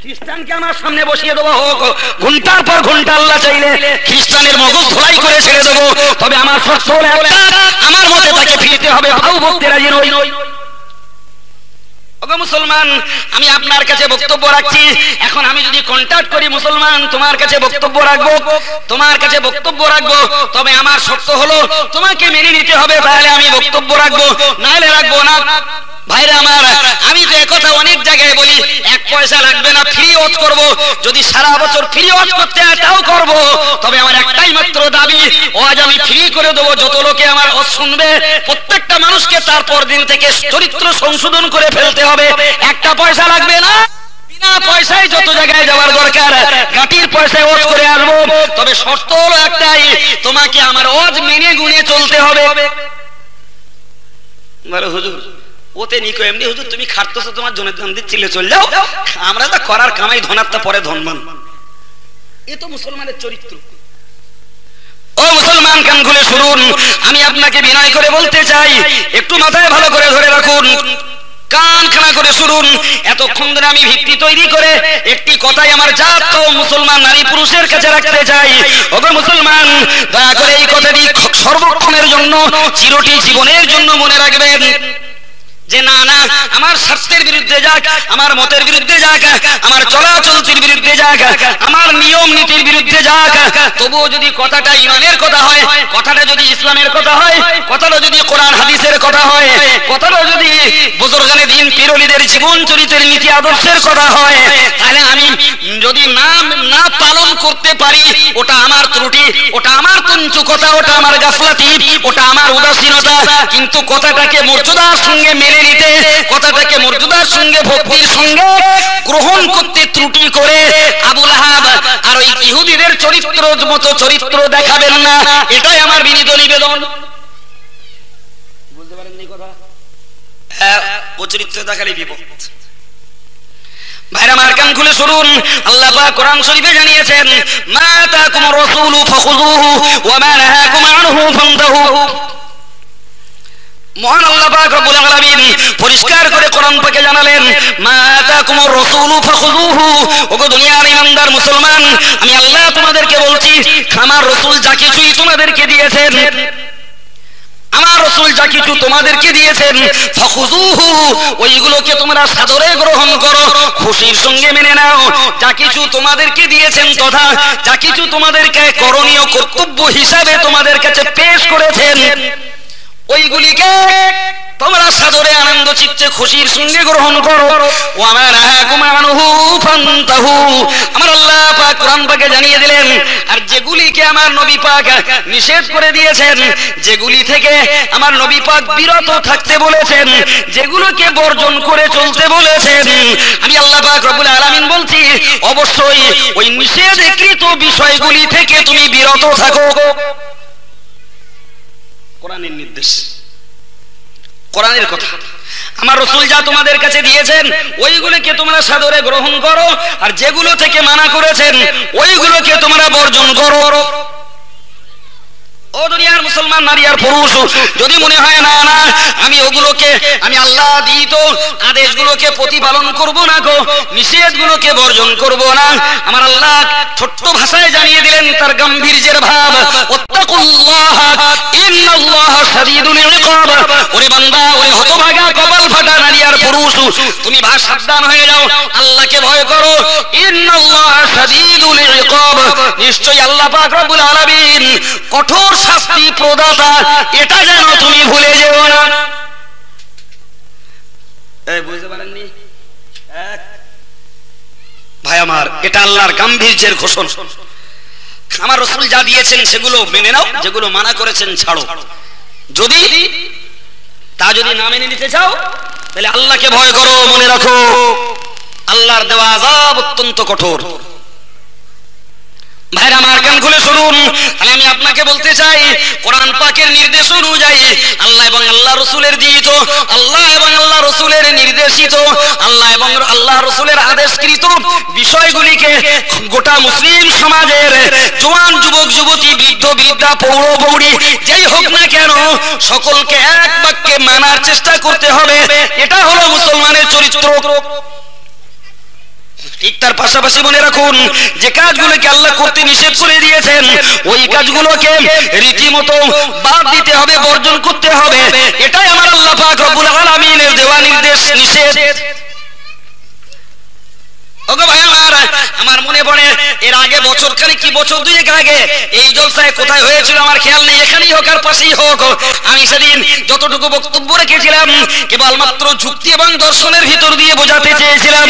খ্রিস্টানকে আমার সামনে বসিয়ে দেবো, ঘন্টার পর ঘন্টা আল্লাহ চাইলে খ্রিস্টানের মগজ ধোলাই করে ছেড়ে দেবো, তবে আমার শর্ত হলো একটা, আমার মতে তাকে ফিরতে হবে। ভাউ ভক্তি রাজি নই। মুসলমান, আমি আপনার কাছে বক্তব্য রাখছি। এখন আমি যদি কন্ট্যাক্ট করি মুসলমান, তোমার কাছে বক্তব্য রাখবো, তোমার কাছে বক্তব্য রাখবো, তবে আমার শর্ত হলো তোমাকে মেনে নিতে হবে, তাহলে আমি বক্তব্য রাখবো, নাহলে রাখবো না। ভাইরা আমার, আমি তো একথা অনেক জায়গায় বলি, এক পয়সা লাগবে না, ফ্রি ওয়াজ করব। যদি সারা বছর ফ্রি ওয়াজ করতে হয় তাও করব, তবে আমার একটাই মাত্র দাবি, ওয়াজ আমি ফ্রি করে দেবো। যত লোকে আমার ওয়াজ শুনবে প্রত্যেকটা মানুষকে তারপর দিন থেকে চরিত্র সংশোধন করে ফেলতে হবে। একটা পয়সা লাগবে না, বিনা পয়সায় যত জায়গায় যাওয়ার দরকার গাটির পয়সায় ওয়াজ করে আসবো, তবে শর্ত হলো একটাই, তোমাকে আমার ওয়াজ মেনে গুনে চলতে হবে। হুজুর ওতে নিকো এমনি, হুজুর তুমি খাটতেছো, তোমার জনের দাম দিচ্ছিলে, চল যাও, আমরা তো করার কামাই ধনাত্তা পরে ধনমান। এ তো মুসলমানের চরিত্র। ও মুসলমান, কান খুলে শুনুন, আমি আপনাকে বিনয় করে বলতে চাই, একটু মাথায় ভালো করে ধরে রাখুন, কান খানা করে শুনুন। এতক্ষণ ধরে আমি ভিত্তি তৈরি করে একটি কথাই আমার জাত ও মুসলমান নারী পুরুষের কাছে রাখতে চাই। ওগো মুসলমান, দয়া করে এই কথাটি সর্বক্ষণের জন্য, চিরটি জীবনের জন্য মনে রাখবেন, যে না না আমার স্বার্থের বিরুদ্ধে যাক, আমার মতের বিরুদ্ধে যাক, আমার চলাচলতির বিরুদ্ধে যাক, আমার নিয়ম নীতির বিরুদ্ধে যাক, তবুও যদি কথাটা ইমানের কথা হয়, কথাটা যদি ইসলামের কথা হয়, কথাটা যদি কোরআন হাদিসের কথা হয়, কথাটা যদি বুজুর্গানে দিন পীরওয়ালিদের জীবন চরিত্রের নীতি আদর্শের কথা হয়, তাহলে আমি যদি না পালন করতে পারি, ওটা আমার ত্রুটি, ওটা আমার তঞ্চুকতা, ওটা আমার গাফলাতি, ওটা আমার উদাসীনতা। কিন্তু কথাটাকে মর্যাদার সঙ্গে মেনে নিতে, কথাটাকে মর্যাদার সঙ্গে ভক্তির সঙ্গে গ্রহণ করতে ত্রুটি করে আবু লাহাব আর ওই ইহুদিদের চরিত্র মতো চরিত্র দেখাবেন না, এটাই আমার বিনীত নিবেদন। বুঝতে পারেন এই কথা? ও চরিত্র দেখালে বিপদ। ভাইরা আমার, কান খুলে শুনুন, আল্লাহ পাক কোরআন শরীফে জানিয়েছেন, মা আতাকুমুর রাসূলু ফাখুযুহু ওয়া মা নাহাকুম আনহু ফান্তাহু। মহান আল্লাহ পাক রব্বুল আলামিন পরিষ্কার করে কোরআন পাকে জানালেন, মা আতাকুমুর রাসূলু ফাখুযুহু। ওগো দুনিয়ার ইমানদার মুসলমান, আমি আল্লাহ তোমাদেরকে বলছি, আমার রাসূল যা কিছুই তোমাদেরকে দিয়েছেন, আমার রাসূল যা কিছু তোমাদেরকে দিয়েছেন, ফাখুযুহু, ওইগুলোকে তোমরা সাদরে গ্রহণ করো, খুশির সঙ্গে মেনে নাও। যা কিছু তোমাদেরকে দিয়েছেন তথা যা কিছু তোমাদেরকে করণীয় কর্তব্য হিসাবে তোমাদের কাছে পেশ করেছেন, ওইগুলিকে তোমরা সাদরে আনন্দ চিত্তে খুশির সঙ্গে গ্রহণ করো। ওয়া মা নাহাকুম আনহু ফান্তাহু। আমার আল্লাহ পাক কোরআন পাকে জানিয়ে দিলেন, আর যেগুলিকে আমার নবী পাক নিষেধ করে দিয়েছেন, যেগুলি থেকে আমার নবী পাক বিরত থাকতে বলেছেন, যেগুলোকে বর্জন করে চলতে বলেছেন, আমি আল্লাহ পাক রব্বুল আলামিন বলছি, অবশ্যই ওই নিষেধকৃত বিষয়গুলি থেকে তুমি বিরত থাকো। কোরআনের নির্দেশ, কোরআনের কথা। আমার রাসূল যা তোমাদের কাছে দিয়েছেন ওইগুলোকে তোমরা সাদরে গ্রহণ করো, আর যেগুলো থেকে মানা করেছেন ওইগুলোকে তোমরা বর্জন করো। ও দুনিয়ার মুসলমান নারী আর পুরুষ, যদি মনে হয় না না আমি ওগুলোকে, আমি আল্লাহ দিত আদেশগুলোকে প্রতিপালন করব না গো, নিষেধগুলোকে বর্জন করব না, আমার আল্লাহ ছোট্ট ভাষায় জানিয়ে দিলেন তার গাম্ভীর্যের ভাব, ওয়াত্তাকুল্লাহ ইন্নাল্লাহা শাদীদুল ইকাব। ওরে বান্দা, ওরে হতভাগা কপাল ফাটা নারী আর পুরুষ, তুমি সাবধান হয়ে যাও, আল্লাহকে ভয় করো। ইন্নাল্লাহা শাদীদুল ইকাব, নিশ্চয়ই আল্লাহ পাক রব্বুল আলামিন কঠোর শাস্তি প্রদাতা, এটা যেন তুমি ভুলে যেও না। এই বুঝতে পারেননি ভাই আমার, এটা আল্লাহর গাম্ভীর্যের ঘোষণা। আমার রাসূল যা দিয়েছেন সেগুলো মেনে নাও, যেগুলো মানা করেছেন ছাড়ো। যদি না মেনে নিতে চাও তাহলে আল্লাহকে ভয় করো। মনে রাখো, আল্লাহর দেওয়া আযাব অত্যন্ত কঠোর। ভাইরা আমার, কান খুলে শুনুন, তাহলে আমি আপনাকে বলতে চাই, কোরআন পাকের নির্দেশ অনুযায়ী আল্লাহ এবং আল্লাহ রাসূলের দিত, আল্লাহ এবং আল্লাহ রাসূলের নির্দেশিত, আল্লাহ এবং আল্লাহ রাসূলের আদেশকৃত বিষয়গুলিকে গোটা মুসলিম সমাজের জওয়ান যুবক যুবতী, বৃদ্ধ বৃদ্ধা, পৌর পৌরী, যেই হোক না কেন, সকলকে এক বাক্যে মানার চেষ্টা করতে হবে। এটা হলো মুসলমানের চরিত্র। ঠিক তার পাশাপাশি মনে রাখুন যে কাজগুলোকে আল্লাহ করতে নিষেধ করে দিয়েছেন ওই কাজগুলোকে রীতিমতো বাদ দিতে হবে, বর্জন করতে হবে। এটাই আমার আল্লাহ পাক রব্বুল আলামিনের দেওয়া নির্দেশ, নিষেধ। ওগো ভাই আমার মনে পড়ে এর আগে বছর খানিক কি বছর দুয়েক আগে এই জলসায় কোথায় হয়েছিল আমার খেয়াল নেই, এখানেই হোক আর পাশেই হোক, আমি সেদিন যতটুকু বক্তব্য রেখেছিলাম কেবলমাত্র যুক্তি এবং দর্শনের ভিতর দিয়ে বোঝাতে চেয়েছিলাম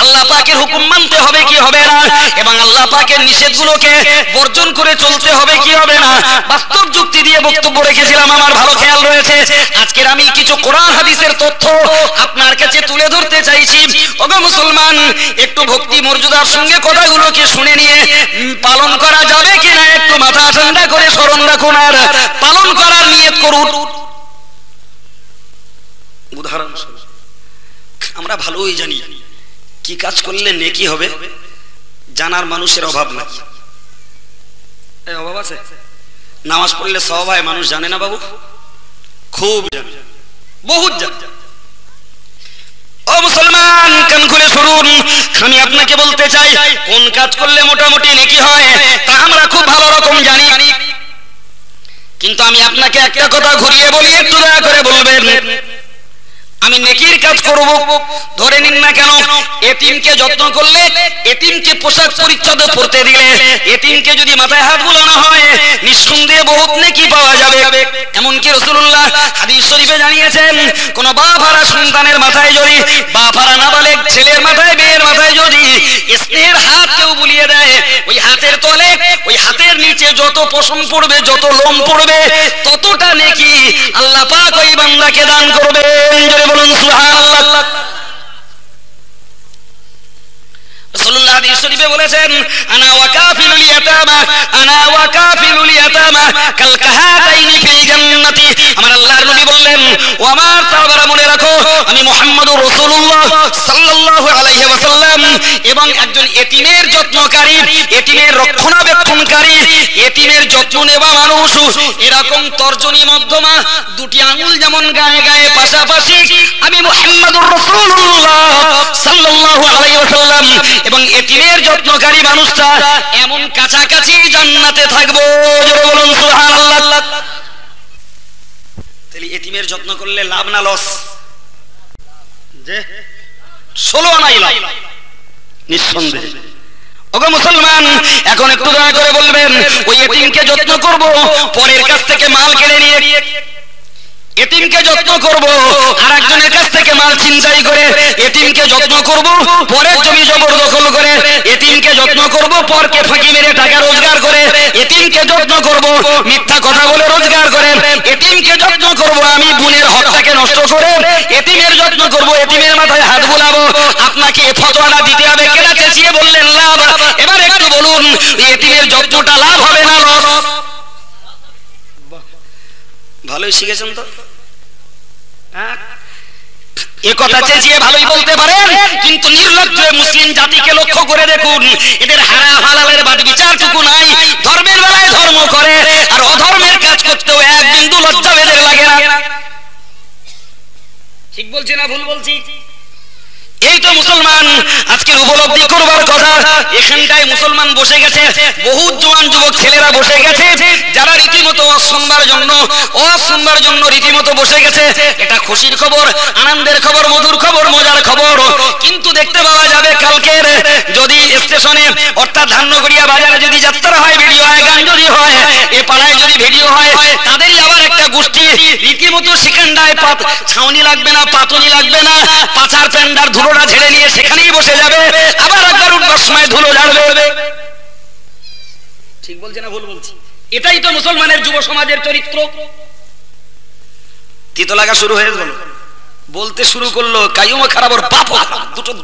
আল্লাহ পাকের হুকুম মানতে হবে কি হবে না, এবং আল্লাহ পাকের নিষেধগুলোকে বর্জন করে চলতে হবে কি হবে না, বাস্তব যুক্তি দিয়ে বক্তব্য রেখেছিলাম, আমার ভালো খেয়াল রয়েছে। আজকের আমি কিছু কোরআন হাদিসের তথ্য আপনার কাছে তুলে ধরতে চাইছি। ওগো মুসলমান, একটু ভক্তি মর্যাদার সঙ্গে কথাগুলোকে শুনে নিয়ে পালন করা যাবে কিনা একটু মাথা ঠান্ডা করে স্মরণ রাখুন আর পালন করার নিয়ত করুন। উদাহরণ আমরা ভালোই জানি কি কাজ করলে নেকি হবে, জানার মানুষের অভাব নাই। অভাব আছে? নামাজ পড়লে সওয়াব হয় মানুষ জানে না বাবু? খুব জানে, বহুত জানে। ও মুসলমান, কান খুলে শুনুন, আমি আপনাকে বলতে চাই কোন কাজ করলে মোটামুটি নেকি হয় তা আমরা খুব ভালো রকম জানি, কিন্তু আমি আপনাকে একটা কথা ঘুরিয়ে বলি, একটু দয়া করে বলবেন। আমি নেকির কাজ করব, ধরে নিন না কেন এতিমকে যত্ন করলে, এতিমকে পোশাক পরিচ্ছদ পরতে দিলে, এতিমকে যদি মাথায় হাত বুলানো হয় নিঃসন্দেহে বহুত নেকি পাওয়া যাবে। এমনকি রাসূলুল্লাহ হাদিস শরীফে জানিয়েছেন কোন বাপ হারা সন্তানের মাথায় যদি, বাপ হারা নাবালেগ ছেলের মাথায়, মেয়ের মাথায় যদি স্নেহের হাত কেউ বুলিয়ে দেয়, ওই হাতের তলে, ওই হাতের নিচে যত পশম পড়বে, যত লোম পড়বে, ততটা নেকি আল্লাহ পাক ওই বান্দাকে দান করবে। বলুন সুবহানাল্লাহ। রাসূলুল্লাহ হাদিস শরীফে বলেছেন আনা ওয়া কাফিলুল ইয়াতামা, আনা ওয়া কাফিলুল ইয়াতামা কাল কাহাতাইনি ফিল জান্নাতি। আমার আল্লাহর নবী বললেন, ও আমার সাহাবারা মনে রাখো, আমি মুহাম্মদুর রাসূলুল্লাহ সাল্লাল্লাহু আলাইহি ওয়াসাল্লাম এবং একজন এতিমের যত্নকারী, এতিমের রক্ষণাবেক্ষণকারী, এতিমের যত্ন নেওয়া মানুষ, এরকম তর্জনী মধ্যমা দুটি আঙ্গুল যেমন গায়ে গায়ে পাশাপাশি, আমি মুহাম্মদুর রাসূলুল্লাহ সাল্লাল্লাহু আলাইহি ওয়াসাল্লাম এবং এতিমের যত্নকারী মানুষটা এমন কাছাকাছি জান্নাতে থাকবো। জোরে বলুন সুবহানাল্লাহ। তাহলে এতিমের যত্ন করলে লাভ না লস? যে 16 আনাই লাভ নিঃসন্দেহে। ওগো মুসলমান, এখন একটু দয়া করে বলবেন, ওই এতিমকে যত্ন করব, পরের কাছ থেকে মাল কেড়ে নিয়ে, এতিমকে যত্ন করব আর একজনের কাছ থেকে মাল ছিনতাই করে, এতিমকে যত্ন করব পরের জমি জবরদখল করে, এতিমকে যত্ন করব পরকে ফাঁকি মেরে টাকা রোজগার করে, এতিমকে যত্ন করব মিথ্যা কথা বলে রোজগার করে, এতিমকে যত্ন করব আমি বোনের হকটাকে নষ্ট করে, এতিমের যত্ন করব, এতিমের মাথায় হাত বুলাবো। আপনাকে এই ফতোয়াটা দিতে হবে, কেনা চেঁচিয়ে বললেন লাভ। এবার একটু বলুন, এতিমের যত্নটা লাভ হবে না লস? ভালোই শিখেছেন তো, এ কথা চেঁচিয়ে ভালোই বলতে পারেন, কিন্তু নির্লজ্জ মুসলিম জাতিকে লক্ষ্য করে দেখুন, এদের হারাম হালালের বাদ বিচারটুকু নাই। ধর্মের বেলায় ধর্ম করে আর অধর্মের কাজ করতেও এক বিন্দু লজ্জা বেদের লাগে না। ঠিক বলছি না ভুল বলছি? এই তো মুসলমান আজকের উপলব্ধি করবার কথা। এখানটায় মুসলমান বসে গেছে, বহুত জওয়ান যুবক ছেলেরা বসে গেছে, যারা রীতিমতো শুনবার জন্য রীতিমতো বসে গেছে। এটা খুশির খবর, আনন্দের খবর, মধুর খবর, মজার খবর। কিন্তু দেখতে পাওয়া যাবে কালকের যদি স্টেশনে অর্থাৎ ধান্যগড়িয়া বাজারে যদি যাত্রা হয়, ভিডিও হয়, গান যদি হয়, এ পাড়ায় যদি ভিডিও হয়, তাদেরই আবার একটা গোষ্ঠী রীতিমতো সেখানটায় ছাউনি লাগবে না, পাতনি লাগবে না, পাচার প্যান্ডার ধুলোটা ঝেড়ে নিয়ে সেখানেই বসে যাবে, আবার একবার উঠবার সময় ধুলো ঝাড়বে। ঠিক বলছে না ভুল বলছি? এটাই তো মুসলমানের যুব সমাজের চরিত্র। তিতো লাগা শুরু হয়ে গেল, বলতে শুরু করলো কাইয়ুমা খারাপ ওর পাপ,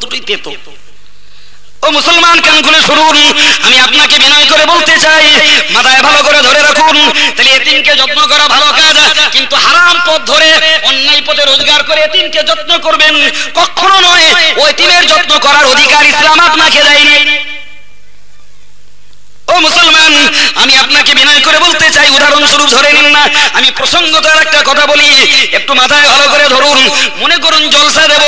দুটোই তেতো। ও মুসলমান, কান খুলে শুনুন, আমি আপনাকে বিনয় করে বলতে চাই, মাথায় ভালো করে ধরে রাখুন। তাহলে এতিমকে যত্ন করা ভালো কাজ, কিন্তু হারাম পথ ধরে অন্যায় পথে রোজগার করে এতিমকে যত্ন করবেন কখনো নয়। ওই এতিমের যত্ন করার অধিকার ইসলাম আপনাকে দেয়নি। ও মুসলমান, আমি আপনাকে বিনয় করে বলতে চাই, উদাহরণস্বরূপ ধরে নিন না, আমি প্রসঙ্গত আর একটা কথা বলি, একটু মাথায় ভালো করে ধরুন। মনে করুন জলসা দেব,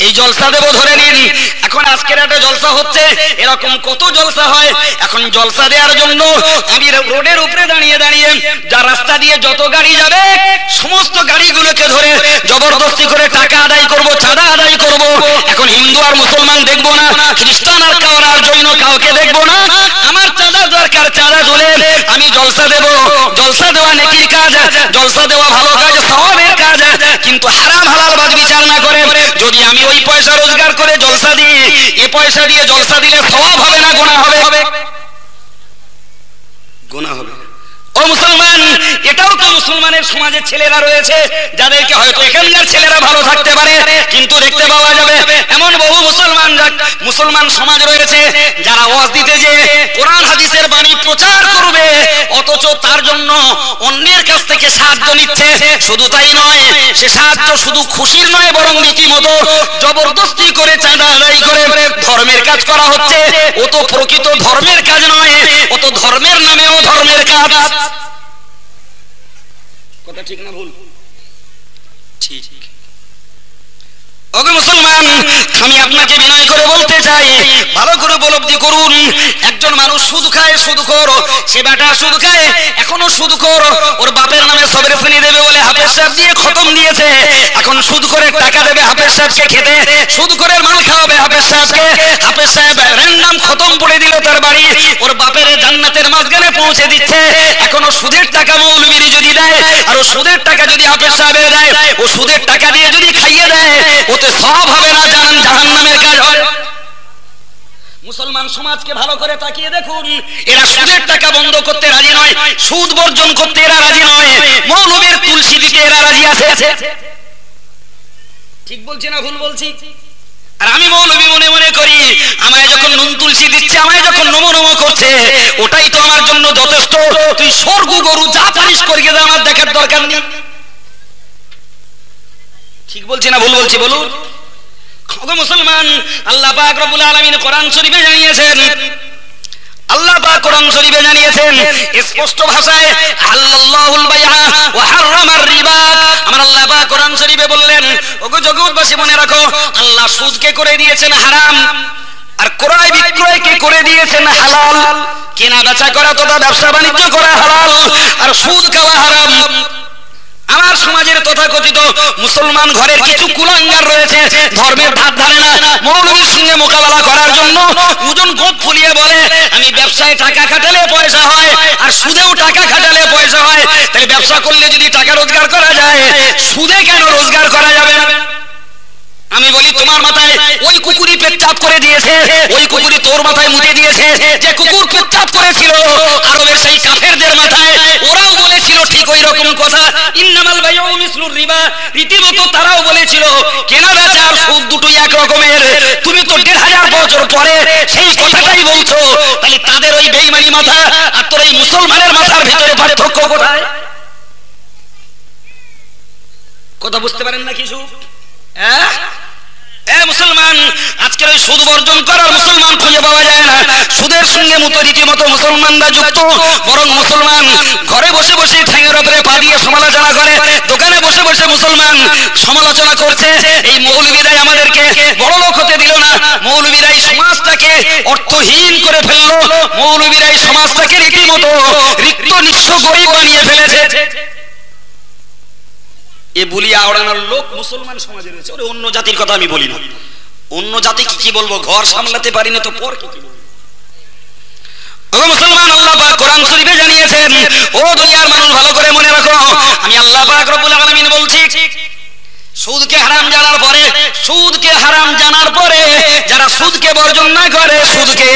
এই জলসা দেব ধরে নিন। এখন আজকের রাস্তাঘাটে জলসা হচ্ছে, এরকম কত জলসা হয়। এখন জলসা দেওয়ার জন্য আমি রোডের উপরে দাঁড়িয়ে দাঁড়িয়ে যা রাস্তা দিয়ে যত গাড়ি যাবে সমস্ত গাড়িগুলোকে ধরে জবরদস্তি করে টাকা আদায় করব, চাঁদা আদায় করব। এখন হিন্দু আর মুসলমান দেখবো না, খ্রিস্টান আর কাওয়ার জৈন কাউকে দেখবো না, আমার চাঁদা দরকার, চাঁদা তুলে আমি জলসা দেব। জলসা দেওয়া নেকির কাজ, জলসা দেওয়া ভালো কাজ, সওয়াবের কাজ। কিন্তু হারাম হালাল বাদ বিচার না করে যদি আমি ওই পয়সা রোজগার করে জলসা দিই, এ পয়সা দিয়ে জলসা দিলে সওয়াব হবে না গুনাহ হবে? গুনাহ হবে। ও মুসলমান, এটাও তো মুসলমানের সমাজের ছেলেরা রয়েছে যাদেরকে হয়তো এখানকার ছেলেরা ভালো থাকতে পারে, কিন্তু দেখতে পাওয়া যাবে এমন বহু মুসলমান সমাজ রয়েছে যারা ওয়াজ দিতে যে কোরআন হাদিসের বাণী প্রচার করবে, অথচ তার জন্য অন্যের কাছ থেকে সাহায্য নিচ্ছে। শুধু তাই নয়, সে সাহায্য শুধু খুশির নয়, বরং রীতিমতো জবরদস্তি করে চাঁদা আদায় করে ধর্মের কাজ করা হচ্ছে। ও তো প্রকৃত ধর্মের কাজ নয়, ও তো ধর্মের নামেও ধর্মের কাজ। কথা ঠিক না ভুল? ঠিক। ওগো মুসলমান, আমি আপনাকে বিনয় করে বলতে চাই, ভালো করে উপলব্ধি করুন। একজন মানুষ সুদ খায়, সুদখোর, সে বেটা সুদ খায়, এখনো সুদখোর। ওর বাপের নামে সবের ফেনি দেবে বলে হাফেজ সাহেব দিয়ে খতম দিয়েছে। এখন সুদখোরের টাকা দেবে হাফেজ সাহেবকে খেতে, সুদখোরের মাল খাওয়াবে হাফেজ সাহেবকে। হাফেজ সাহেব র্যান্ডাম খতম পড়ে দিল তার বাড়ি, ওর বাপের জান্নাতের মাঝখানে পৌঁছে দিচ্ছে। এখনো সুদের টাকা মৌলবীর যদি দেয়, আর ও সুদের টাকা যদি হাফেজ সাহেবের দেয়, ও সুদের টাকা দিয়ে যদি খাইয়ে দেয়, ওতে সওয়াব হবে না, জাহান্নামের কাজ হয়। মুসলমান সমাজকে ভালো করে তাকিয়ে দেখুন, এরা সুদের টাকা বন্ধ করতে রাজি নয়, সুদ বর্জন করতে এরা রাজি নয়, মৌলবীর তুলসী দিতে এরা রাজি আছে। ঠিক বলছি না ভুল বলছি? আর আমি মৌলবী মনে মনে করি, আমায় যখন নুন তুলসী দিচ্ছে, আমায় যখন নমো নমো করছে, ওটাই তো আমার জন্য যথেষ্ট। তুই স্বর্গ গরু যা পারিস করিয়ে দে, আমার দেখার দরকার নেই। ঠিক বলছি না ভুল বলছি বলুন? মুসলমান, আল্লাহ পাক রব্বুল আলামিন কোরআন শরীফে জানিয়েছেন, আল্লাহ পাক কোরআন শরীফে জানিয়েছেন স্পষ্ট ভাষায়, আল্লাহুল বাইআ ওয়া হারামার রিবা। আমার আল্লাহ পাক কোরআন শরীফে বললেন, ওগো জগৎবাসী মনে রাখো, আল্লাহ সুদকে করে দিয়েছেন হারাম, আর ক্রয় বিক্রয়কে করে দিয়েছেন হালাল। কেনা বেচা করা তথা ব্যবসা বাণিজ্য করা হালাল, আর সুদ খাওয়া হারাম। আমার সমাজের তথাকথিত মুসলমান ঘরের কিছু কুলাঙ্গার রয়েছে, ধর্মের ধার ধারে না, মৌলবীর সঙ্গে মোকাবেলা করার জন্য ওজন গোপ ফুলিয়ে বলে, আমি ব্যবসায় টাকা খাটালে পয়সা হয়, আর সুদেও টাকা খাটালে পয়সা হয়। তাহলে ব্যবসা করলে যদি টাকা রোজগার করা যায়, সুদে কেন রোজগার করা যাবে না? আমি বলি, তোমার মাথায় ওই কুকুরি পেচ্ছাপ করে দিয়েছে, ওই কুকুরি তোর মাথায় মুতে দিয়েছে। যে কুকুর পেচ্ছাপ করেছিল আরবের সেই কাফেরদের মাথায়, ওরাও বলেছিল ঠিক ওই রকম কথা, ইন্নামাল বাইউ মিসলুর রিবা। রীতিমতো তারাও বলেছিল কেনা বেচা আর সুদ দুটোই এক রকমের। তুমি তো ১৫০০ বছর পরে সেই কথাটাই বলছো, তাহলে তাদের ওই বেঈমানি মাথা আর তোর এই মুসলমানের মাথার ভিতরে পার্থক্য কোথায়? কথা বুঝতে পারেন না কিছু? হ্যাঁ মুসলমান, আজকের ওই সুদ বর্জন করার মুসলমান খুঁজে পাওয়া যায় না। সুদের সঙ্গে রীতিমতো মুসলমানরা যুক্ত, বরং মুসলমান ঘরে বসে বসে ঠ্যাঙের উপরে পা দিয়ে সমালোচনা করে, দোকানে বসে বসে মুসলমান সমালোচনা করছে। এই মৌলবীরাই আমাদেরকে বড় লোক হতে দিল না, মৌলবীরাই সমাজটাকে অর্থহীন করে ফেললো, মৌলবীরাই সমাজটাকে রীতিমতো রিক্ত নিঃস্ব গরিব বানিয়ে ফেলেছে। এ বলিয়া ওড়ানোর লোক মুসলমান সমাজে রয়েছে। ওরে অন্য জাতির কথা আমি বলি না, অন্য জাতি কি বলবো, ঘর সামলাতে পারি না তো পর কি বলবো? ও মুসলমান, আল্লাহ পাক কোরআন শরীফে জানিয়েছেন, ও দুনিয়ার মানুষ ভালো করে মনে রাখো, আমি আল্লাহ পাক রব্বুল আলামিন বলছি, সুদকে হারাম জানার পরে, সুদকে হারাম জানার পরে যারা সুদকে বর্জন না করে, সুদকে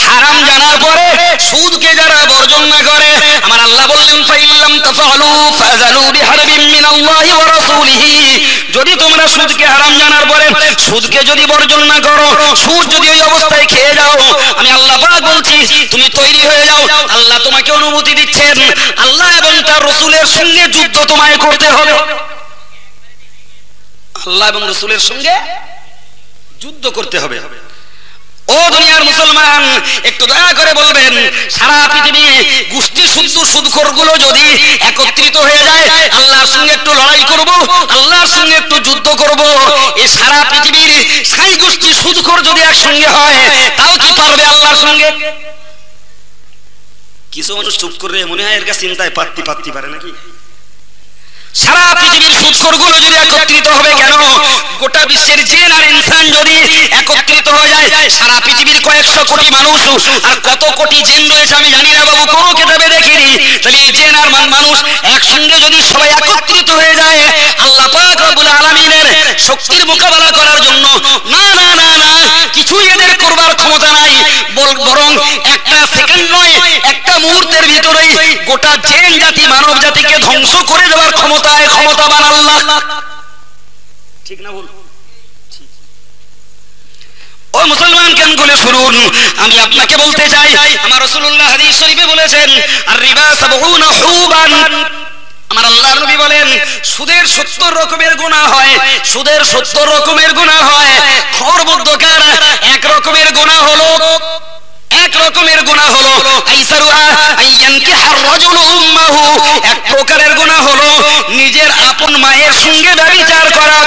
হারাম জানার পরে সুদকে যারা বর্জন না করে, আমার আল্লাহ বললেন, ফাইল্লাম তাফআলু ফাযালু বিহারবিন মিনাল্লাহি ওয়া রাসূলিহি। যদি তোমরা সুদকে হারাম জানার পরে সুদকে যদি বর্জন না করো, সুদ যদি ওই অবস্থায় খেয়ে যাও, আমি আল্লাহ পাক বলছি তুমি তৈরি হয়ে যাও। আল্লাহ তোমাকে অনুমতি দিচ্ছেন, আল্লাহ এবং তার রাসূলের সঙ্গে যুদ্ধ তোমায় করতে হবে। আল্লাহ এবং রাসূলের সঙ্গে যুদ্ধ করতে হবে। ও ও দুনিয়ার মুসলমান, একটু দয়া করে বলবেন, সারা পৃথিবী গোষ্ঠী শুদ্ধ সুদখোরগুলো যদি একত্রিত হয়ে যায়, আল্লাহর সঙ্গে একটু লড়াই করব, আল্লাহর সঙ্গে একটু যুদ্ধ করব, এই সারা পৃথিবীর সাই গোষ্ঠী সুদখোর যদি একসঙ্গে হয়, তাও কি পারবে আল্লাহর সঙ্গে? কিছু মানুষ চুপ করে মনে হয় এর কাছে চিন্তায় পারতে পারে নাকি? সারা পৃথিবীর সুদখোরগুলো যদি একত্রিত হবে, কেন গোটা বিশ্বের জিন আর ইনসান যদি একত্রিত হয়ে যায়, সারা পৃথিবীর কয়েকশো কোটি মানুষ আর কত কোটি জিন রয়েছে আমি জানি না বাবু, কোনো কিতাবে দেখিনি। তাহলে এই জিন আর মানুষ একসঙ্গে যদি সবাই একত্রিত হয়ে যায়, আল্লাহ পাক রব্বুল আলামিনের শক্তির মোকাবেলা করার জন্য না না না না কিছুই এদের করবার ক্ষমতা নাই, বরং একটা সেকেন্ড নয়, একটা মুহূর্তের ভিতরেই গোটা জিন জাতি মানব জাতিকে ধ্বংস করে দেওয়ার ক্ষমতাবান আল্লাহ। ঠিক না ভুল? ও মুসলমান, কেন করে শুনুন, আমি আপনাকে বলতে চাই, আমার রাসূলুল্লাহ হাদিস শরীফে বলেছেন, আর রিবা ৭০ হুবান, আমার আল্লাহর নবী বলেন, সুদের ৭০ রকমের গুনাহ হয়, সুদের ৭০ রকমের গুনাহ হয়। খর মধ্যকার এক রকমের গুনাহ হলো, এক রকমের গুনাহ হলো আইসারুহা আইয়ানকিহার রাজুলু উম্মাহু, এক প্রকারের গুনাহ হলো নিজের আপন মায়ের সঙ্গে ব্যভিচার করা।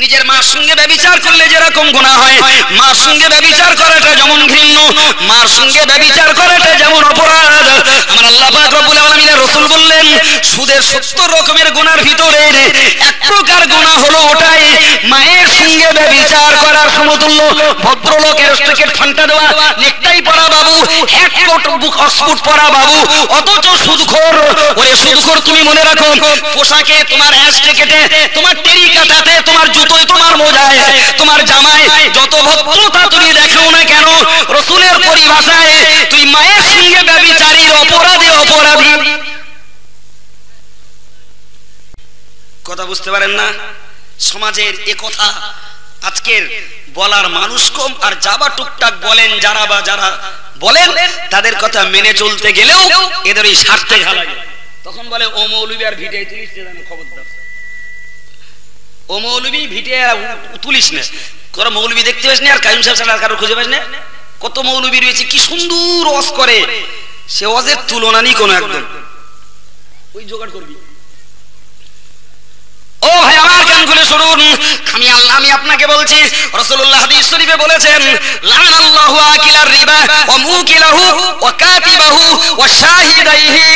নিজের মার সঙ্গে ব্যভিচার করলে যেরকম গুনাহ হয়, মার সঙ্গে ব্যভিচার করাটা যেমন ঘৃণ্য, মার সঙ্গে ব্যভিচার করাটা যেমন অপরাধ। আমার আল্লাহ পাক রব্বুল আলামিনের রাসূল বললেন, সুদের ৭০ রকমের গুনার ভিতরে এক প্রকার গুনাহ হলো ওটাই মায়ের সঙ্গে ব্যভিচার করার সমতুল্য। ভদ্রলোকের স্টেকেট ফান্টা দেওয়া, নেকটাই পরা বাবু, হ্যাট কোট বুক অক্সফোর্ড পরা বাবু, অথচ সুদখোর। ওরে সুদখোর, তুমি মনে রাখো, পোশাকে তোমার স্টেকেটে, তোমার টেরিকাটাতে, তোমার জুতোয়, তোমার মোজায়, তোমার জামায় যত ভদ্রতা তুমি দেখাও না কেন, রাসূলের পরিভাষায় তুই মায়ের সঙ্গে ব্যভিচারীর অপরাধী। কথা বুঝতে পারেন না? সমাজের এ কথা আজকের বলার মানুষ কম, আর যাবা টুকটাক বলেন যারা বলেন, তাদের কথা মেনে চলতে গেলেও এদের ওই স্বার্থে ঘালাই। তখন বলে ও মৌলবি আর ভিটে তুলিস না, খবরদার ও মৌলবি ভিটে তুলিস না, তোরা মৌলবি দেখতে পাস না, আর কাইম সাহেব ছাড়া কারো খুঁজে পাস না। কত মৌলবি রয়েছে, কি সুন্দর ওয়াজ করে, সে ওয়াজের তুলনা নেই কোনো, একদম ওই জোগাড় করবি। ও ভাই আমার, কান খুলে শুনুন, আমি আপনাকে বলছি, রাসূলুল্লাহ হাদিস শরীফে বলেছেন, লানাল্লাহু আকিলার রিবা ওয়া মুকিলাহু ওয়া কাতিবাহু ওয়া শাহিদাইহি,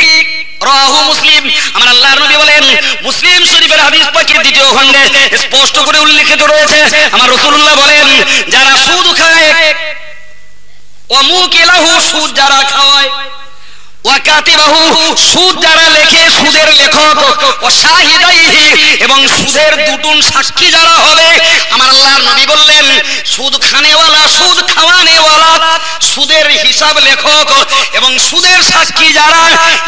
রাহু মুসলিম। আমার আল্লাহর নবী বলেন, মুসলিম শরীফের হাদিস পাকের দ্বিতীয় খণ্ডে স্পষ্ট করে উল্লেখিত রয়েছে, আমার রাসূলুল্লাহ বলেন, যারা সুদ খায়, ওয়া মুকিলাহু, সুদ যারা খাওয়ায়, ওয়া কাতিবাহু, সুদ যারা লেখে, সুদের লেখক, ও শাহিদাইহি, এবং সুদের দুটুন সাক্ষী যারা হবে, আমার আল্লাহর নবী বললেন, সুদ খানেওয়ালা, সুদ খাওয়ানেওয়ালা, সুদের হিসাব লেখক এবং সুদের সাক্ষী যারা,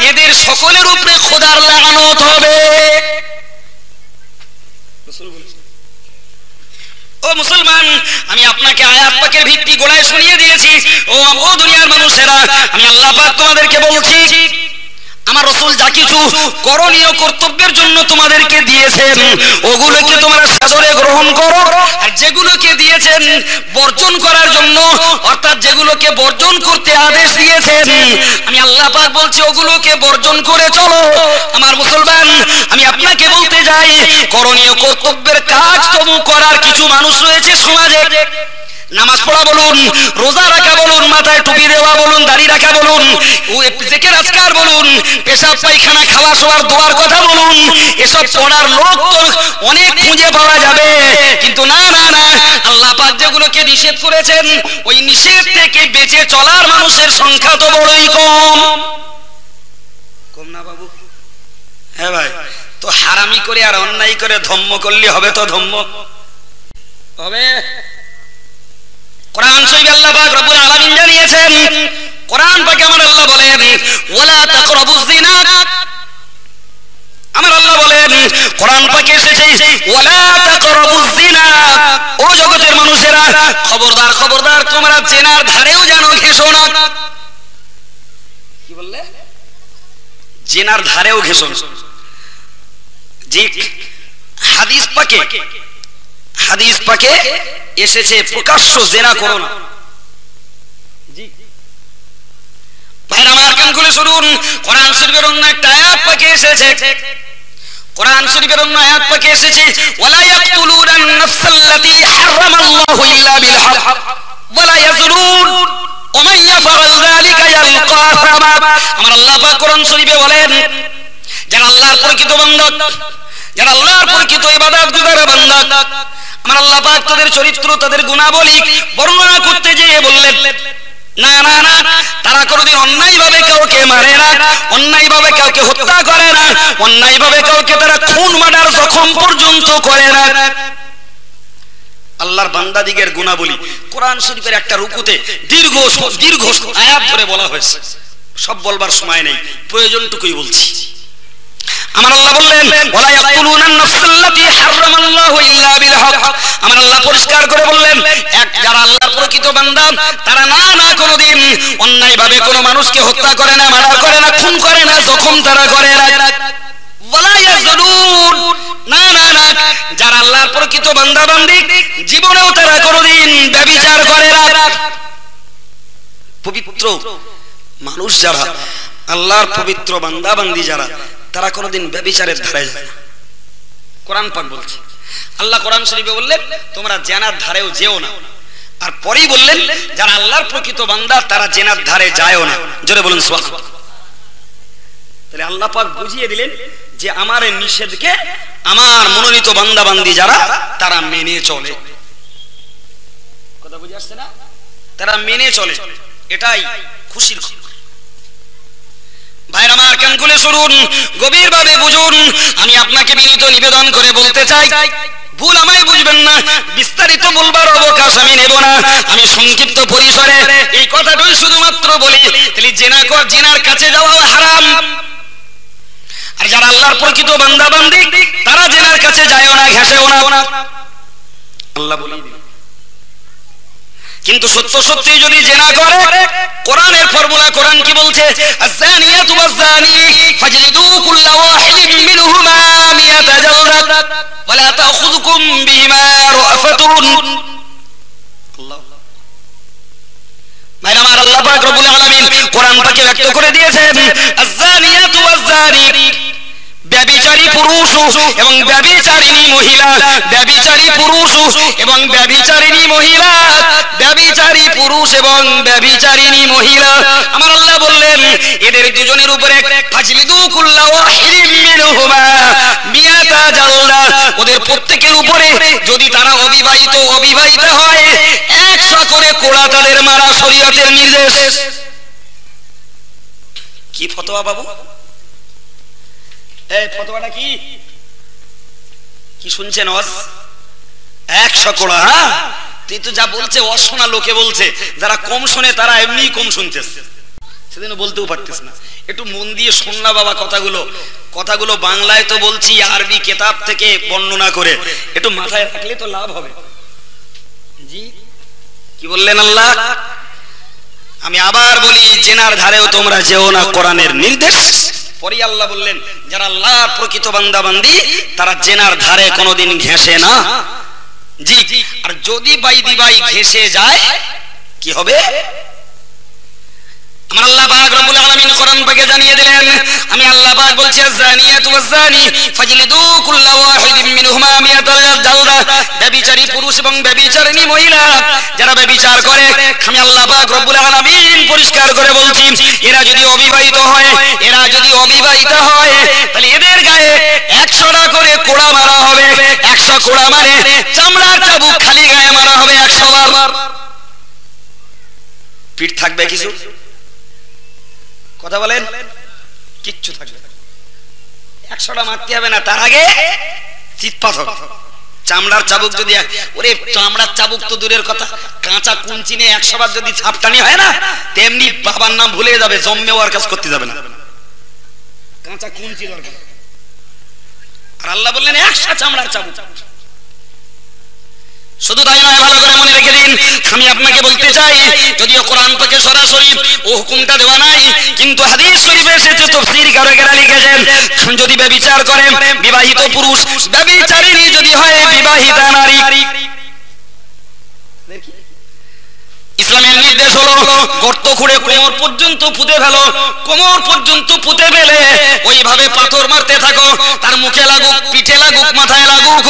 এদের সকলের উপরে খোদার লানত হবে। ও মুসলমান, আমি আপনাকে আয়াত পাকের ভিত্তি গোড়ায় শুনিয়ে দিয়েছি। ও দুনিয়ার মানুষেরা, আমি আল্লাহ পাক তোমাদেরকে বলছি, আমার রাসূল যা কিছু করণীয় কর্তব্যের জন্য তোমাদেরকে দিয়েছেন, ওগুলোকে তোমরা সাদরে গ্রহণ করো, আর যেগুলোকে দিয়েছেন বর্জন করার জন্য, অর্থাৎ যেগুলোকে বর্জন করতে আদেশ দিয়েছেন, আমি আল্লাহ পাক বলছি ওগুলোকে বর্জন করে চলো। আমার মুসলমান, আমি আপনাকে বলতে যাই, করণীয় কর্তব্যের কাজ তবু করার কিছু মানুষ রয়েছে সমাজে। নামাজ পড়া বলুন, রোজা রাখা বলুন, মাথায় টুপি দেওয়া বলুন, দাড়ি রাখা বলুন, জিকির আজকার বলুন, পেশাব পায়খানা খাওয়া শোয়ার দোয়ার কথা বলুন, এসব পড়ার লোক তো অনেক খুঁজে পাওয়া যাবে, কিন্তু না না না, আল্লাহ পাক যেগুলোকে নিষেধ করেছেন, ওই নিষেধ থেকে বেঁচে চলার মানুষের সংখ্যা তো বড়ই কম। কম না বাবু? হ্যাঁ ভাই, তো হারামি করে আর অন্যায় করে ধম্ম করলে হবে? তো ধম্ম হবে? কোরআন শরীফে আল্লাহ পাক রব্বুল আলামিন জানিয়েছেন, কোরআন পাকে আমার আল্লাহ বলেন, ওয়ালা তাকরাবুজ জিনা। আমার আল্লাহ বলেন, কোরআন পাকে এসেছে, ওয়ালা তাকরাবুজ জিনা। ও জগতের মানুষেরা, খবরদার খবরদার, তোমরা জিনার ধারেও যেন ঘেঁষো না। কি বললে? জিনার ধারেও ঘেঁষো না। জি, হাদিস পাকে এসেছে প্রকাশ্য জেনা করো না। জি ভাইরা আমার কান খুলে শুনুন, কোরআন শরীফের অন্য একটা আয়াত পাকে এসেছে, কোরআন শরীফের অন্য আয়াত পাকে এসেছে ওয়ালা ইয়াকতুলুনান নাফসাল্লাতী হারামাল্লাহু ইল্লা বিল হক ওয়ালা ইয়াজনুন ওয়া মান ইয়াফআল যালিকা ইয়ালকা আসামা। আমার আল্লাহ পাক কোরআন শরীফে বলেন, যারা আল্লাহর প্রকৃত বান্দা, যারা আল্লাহর প্রকৃত ইবাদতগুজার বান্দা, আমার আল্লাহ পাক তাদের চরিত্র, তাদের গুণাবলী বর্ণনা করতে যেয়ে বললেন, না না না, তারা কোনোদিন অন্যায় ভাবে কাউকে মারে না, অন্যায় ভাবে কাউকে হত্যা করে না, অন্যায় ভাবে কাউকে তারা খুন মার্ডার জখম পর্যন্ত করে না। আল্লাহর বান্দাদিগের গুণাবলী কোরআন শরীফের একটা রুকুতে দীর্ঘ দীর্ঘ আয়াত ধরে বলা হয়েছে, সব বলবার সময় নেই, প্রয়োজনটুকুই বলছি। আমার আল্লাহ বললেন ওয়ালা ইয়াকুলুনান নাফসাল্লাতী হারামাল্লাহু ইল্লা বিল হক। আমার আল্লাহ পরিষ্কার করে বললেন, যারা আল্লাহর প্রকৃত বান্দা তারা না না কোনোদিন অন্যায় ভাবে কোনো মানুষকে হত্যা করে না, মার্ডার করে না, খুন করে না, জখম তারা করে না। ওয়ালা ইয়াজনুন, না না না, যারা আল্লাহর প্রকৃত বান্দা বান্দি জীবনেও তারা কোনোদিন ব্যভিচার করে না। পবিত্র মানুষ যারা, আল্লাহর পবিত্র বান্দা বান্দি যারা, তারা কোনোদিন ব্যভিচারের ধারে যায় না। কোরআন পাক বলছে, আল্লাহ কোরআন শরীফে বললেন তোমরা জেনার ধারেও যেও না, আর পরেই বললেন যারা আল্লাহর প্রকৃত বান্দা তারা জেনার ধারে যায়ও না। জোরে বলুন সুবহানাল্লাহ। তাহলে আল্লাহ পাক বুঝিয়ে দিলেন যে আমার এই নিষেধকে আমার মনোনীত বান্দা বান্দি যারা তারা মেনে চলে। কথা বুঝে আসছে না? তারা মেনে চলে, এটাই খুশির খবর। ভাইরা আমার কান খুলে শুনুন, গভীরভাবে বুঝুন। আমি আপনাকে বিনীত নিবেদন করে বলতে চাই, ভুল আমায় বুঝবেন না, বিস্তারিত বলবার অবকাশ আমি নেব না, আমি সংক্ষিপ্ত পরিসরে এই কথাটাই শুধুমাত্র বলি। তাহলে জেনার কাছে যাওয়া হারাম, আর যারা আল্লাহর প্রকৃত বান্দা বান্দি তারা জেনার কাছে যায়ও না, ঘেঁষেও না, আল্লাহ বলে দিলেন। কিন্তু সত্য সত্যি যদি জেনা করে, কোরআনের ফর্মুলা, কোরআন কি বলছে? আয-যানিয়াতু ওয়াজ-যানি ফাজলিদু কুল্লা ওয়াহিদিন মিনহুমা মিয়াতা জালদা ওয়া লা তাখুযুকুম বিহিমা রাফাতুন। আল্লাহ ভাইরা আমার, আল্লাহ পাক রব্বুল আলামিন কোরআন পাকে ব্যক্ত করে দিয়েছেন, আয-যানিয়াতু ওয়াজ-যানি, ব্যভিচারী পুরুষ এবং ব্যভিচারিণী মহিলা, ব্যভিচারী পুরুষ এবং ব্যভিচারিণী মহিলা, ব্যভিচারী পুরুষ এবং ব্যভিচারিণী মহিলা। আমার আল্লাহ বললেন এদের দুজনের উপরে ফাজলিদু কুল্লা ওয়াহিদিন মিনহুমা মিয়াতা জালদা, ওদের প্রত্যেকের উপরে যদি তারা অবিবাহিত হয় 100 করে কোড়া তাদের মারা শরীয়তের নির্দেশ। কি ফতোয়া বাবু? এই ফতোয়াটা কি কি শুনছেন? 100 কোড়া। হ্যাঁ, তুই তো যা বলছে অশোনা লোকে বলছে, যারা কম শোনে তারা এমনি কম শুনতেছে, সেদিন বলতেও পারতেছ না। একটু মন দিয়ে শোন না বাবা কথাগুলো বাংলায় তো বলছি, আরবি কিতাব থেকে বর্ণনা করে একটু মাথায় রাখলে তো লাভ হবে। জি কি বললেন আল্লাহ? আমি আবার বলি, জেনার ধারেও তোমরা যেও না, কোরআনের নির্দেশ। পরে আল্লাহ বললেন যারা আল্লাহর প্রকৃত বান্দা বান্দি তারা জেনার ধারে কোনোদিন ঘেঁষে না। জি, আর যদি বাই ঘেঁষে যায় কি হবে? আমার আল্লাহ পাক রব্বুল আলামিন কোরআন পাকে জানিয়ে দিলেন, আমি আল্লাহ পাক বলছি আয-যানিয়াতু ওয়াজ-যানি ফাজলিদু কুল্লা ওয়াহিদিন মিনহুমা মিয়াতা জালদা, ব্যভিচারী পুরুষ এবং ব্যভিচারিণী মহিলা যারা ব্যভিচার করে, আমি আল্লাহ পাক রব্বুল আলামিন পরিষ্কার করে বলছি এরা যদি অবিবাহিত হয় তাহলে এদের গায়ে 100টা করে কোড়া মারা হবে। 100 কোড়া মানে চামড়ার চাবুক খালি গায়ে মারা হবে 100 বার। পিঠ থাকবে কিছু? কথা বলেন, কিচ্ছু থাকবে না। 100টা মারতে হবে না, তার আগে চিৎপাত হবে। চামড়ার চাবুক যদি, ওরে চামড়ার চাবুক তো দূরের কথা, কাঁচা কুঞ্চি নিয়ে 100 বার যদি ছাপটানি হয় না, তেমনি বাবার নাম ভুলে যাবে, জম্মেও আর কাজ করতে যাবে না, কাঁচা কুঞ্চি দরকার। আর আল্লাহ বললেন 100 চামড়ার চাবুক। শুধু তাই নয়, ভালো করে মনে রেখে দিন, আমি আপনাকে বলতে চাই, যদিও কোরআন থেকে সরাসরি ও হুকুমটা দেওয়া নাই, কিন্তু হাদিস শরীফে এসেছে, তাফসীরকারেরা লিখেছেন, যদি ব্যভিচার করে বিবাহিত পুরুষ, ব্যভিচারিণী যদি হয় বিবাহিতা নারী, ইসলামের নির্দেশ হলো গর্ত খুঁড়ে কোমর পর্যন্ত পুঁতে ফেলো, কোমর পর্যন্ত পুঁতে ফেলে ওইভাবে পাথর মারতে থাকো, তার মুখে লাগুক, পিঠে লাগুক, মাথায় লাগুক,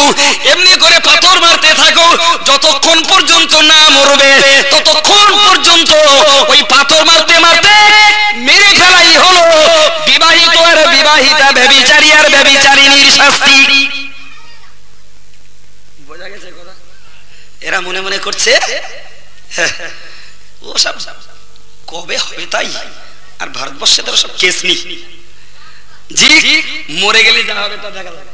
এমনি করে পাথর মারতে থাকো যতক্ষণ পর্যন্ত না মরবে, ততক্ষণ পর্যন্ত ওই পাথর মারতে মারতে মেরে ফেলাই হলো বিবাহিত আর বিবাহিতা, ব্যভিচারী আর ব্যভিচারিণীর শাস্তি। বোঝা গেছে কথা? এরা মনে মনে করছে ওসব কবে হবে তাই, আর ভারতবর্ষে তো সব কেস নেই, জি মরে গেলে যা হবে তা দেখা যাবে।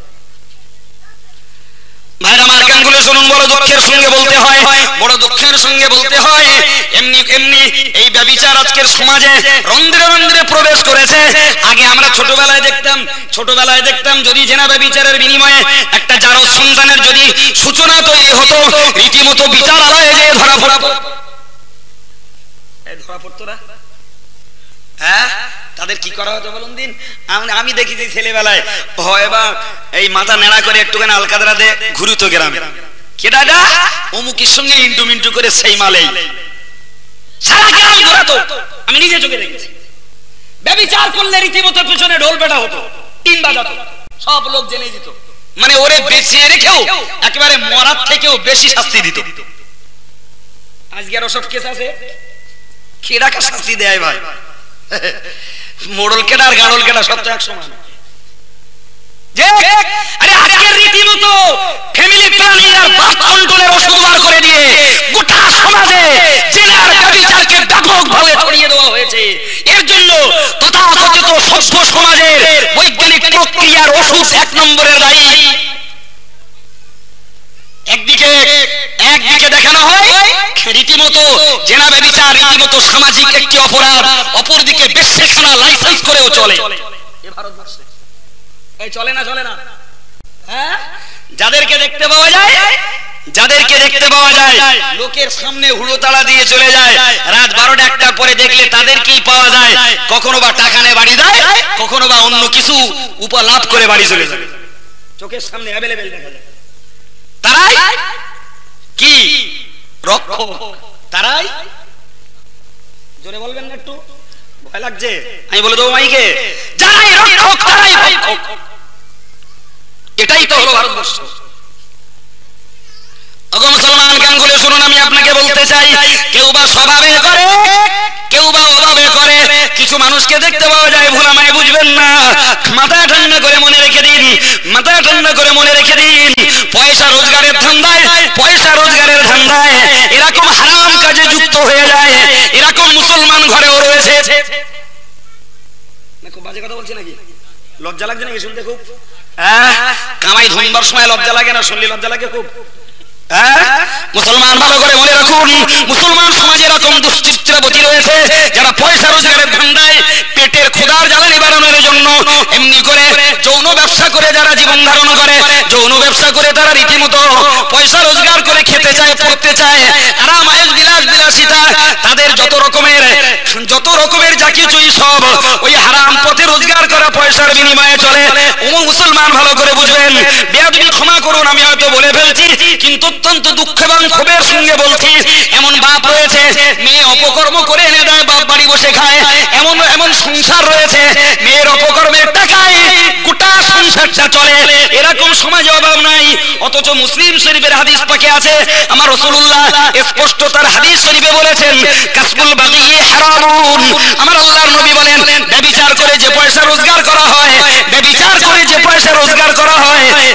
ভাইরা আমার কানগুলো শুনুন, বড় দুঃখের সঙ্গে বলতে হয়, বড় দুঃখের সঙ্গে বলতে হয়, এমনি এমনি এই ব্যভিচার আজকের সমাজে রন্ধ্রে রন্ধ্রে প্রবেশ করেছে। আগে আমরা ছোটবেলায় দেখতাম যদি জেনা ব্যভিচারের বিনিময়ে একটা জারজ সন্তানের যদি সূচনা তৈরি হতো, রীতিমতো বিচারালয়ে যে ধরা পড়তো না, হ্যাঁ তাদের কি করা হতো বলুন দিন? আমি দেখি যে ছেলেবেলায় হয় বা এই মাথা নেড়া করে একটুখানি আলকাদরা দে ঘুরুতো গ্রামে, কেডাডা অমুকের সঙ্গে ইন্টু মিন্টু করে সেই মালেই সারা গ্রাম ঘোরাতো। আমি নিজে চোখে দেখেছি। ব্যভিচার করলে রীতিমতো পেছনে ঢোল পেটা হতো, টিন বাজাতো, সব লোক জেনে যেত, মানে ওরে বেঁচিয়ে রেখেও একেবারে মরার থেকেও বেশি শাস্তি দিত। আজকে আর ওসব কেস আছে? কেডাকে শাস্তি দেয় ভাই? মোড়ল কেডা আর গাড়ল কেডা সব তো এক সমান। আরে আজকের রীতিমতো ফ্যামিলি প্ল্যানিং আর বার্থ কন্ট্রোলের ওষুধ বার করে দিয়ে গোটা সমাজে জেনার ব্যভিচারকে ব্যাপকভাবে ছড়িয়ে দেওয়া হয়েছে। এর জন্য তথাকথিত সভ্য সমাজের বৈজ্ঞানিক প্রক্রিয়ার ওষুধ এক নম্বরের দায়ী। একদিকে দেখানো হয় রীতিমতো জেনা ব্যভিচার রীতিমতো সামাজিক একটি অপরাধ, অপরদিকে বেশ্যখানা লাইসেন্স করেও চলে এ ভারতবর্ষে। এই চলে না হ্যাঁ? যাদেরকে দেখতে পাওয়া যায় লোকের সামনে হুড়ো তালা দিয়ে চলে যায়, রাত 12টা 1টার পরে দেখলে তাদেরকেই পাওয়া যায়। কখনো বা টাকা নিয়ে বাড়ি যায়, কখনো বা অন্য কিছু উপলাভ করে বাড়ি চলে যায়, চোখের সামনে অ্যাভেলেবেল দেখা যায়। তারাই কি রক্ষক, তারাই জোরে বলবেন না একটু, ভয় লাগছে, আমি বলে দেবো মাইকে, যারাই রক্ষক তারাই ভক্ষক। এটাই তো হলো ভারতবর্ষ। ওগো মুসলমান কানগুলো শুনুন, আমি আপনাকে বলতে চাই, কেউ বা স্বভাবে করে, কেউ বা অভাবে করে। কিছু মানুষকে দেখতে পাওয়া যায়, ভুলামায় বুঝবেন না, মাথা ঠান্ডা করে মনে রেখে দিন, পয়সা রোজগারের ধান্দায় এরকম হারাম কাজে যুক্ত হয়ে যায়। এরকম মুসলমান ঘরেও রয়েছে। খুব বাজে কথা বলছি নাকি? লজ্জা লাগছে নাকি শুনতে? খুব কামাই ধনবার সময় লজ্জা লাগে না? শুনলে লজ্জা লাগে খুব। মুসলমান ভালো করে মনে রাখুন, মুসলমান সমাজে এরকম দুশ্চিত্রাবতী রয়েছে যারা পয়সা রোজগারের ধান্দায় পেটের ক্ষুধার জ্বালা নিবারণের জন্য এমনি করে যৌন ব্যবসা করে যারা জীবন ধারণ করে, যৌন ব্যবসা করে তারা রীতিমতো পয়সা রোজগার করে খেতে চায়, পড়তে চায়, আরাম আয়েশ বিলাসিতা, তাদের যত রকমের যা কিছুই সব ওই হারাম পথে রোজগার করা পয়সার বিনিময়ে চলে। মুসলমান ভালো করে বুঝবেন। বেয়াদবি ক্ষমা করুন, আমি হয়তো বলে ফেলছি, কিন্তু অত্যন্ত দুঃখ এবং ক্ষোভের সঙ্গে বলছি, এমন বাপ রয়েছে মেয়ে অপকর্ম করে এনে দেয়, বাপ বাড়ি বসে খায়। এমন সংসার রয়েছে মেয়ের অপকর্মের টাকায় গোটা সংসারটা চলে। এরকম সমাজে অভাব নাই। অথচ মুসলিম শরীফের হাদিস পাকে আছে, আমার রাসূলুল্লাহ স্পষ্ট তার হাদিস শরীফে বলেছেন, কাসবুল বাগী হারামুন। আমার আল্লাহর নবী বলেন, ব্যভিচার করে যে পয়সা রোজগার করা হয়,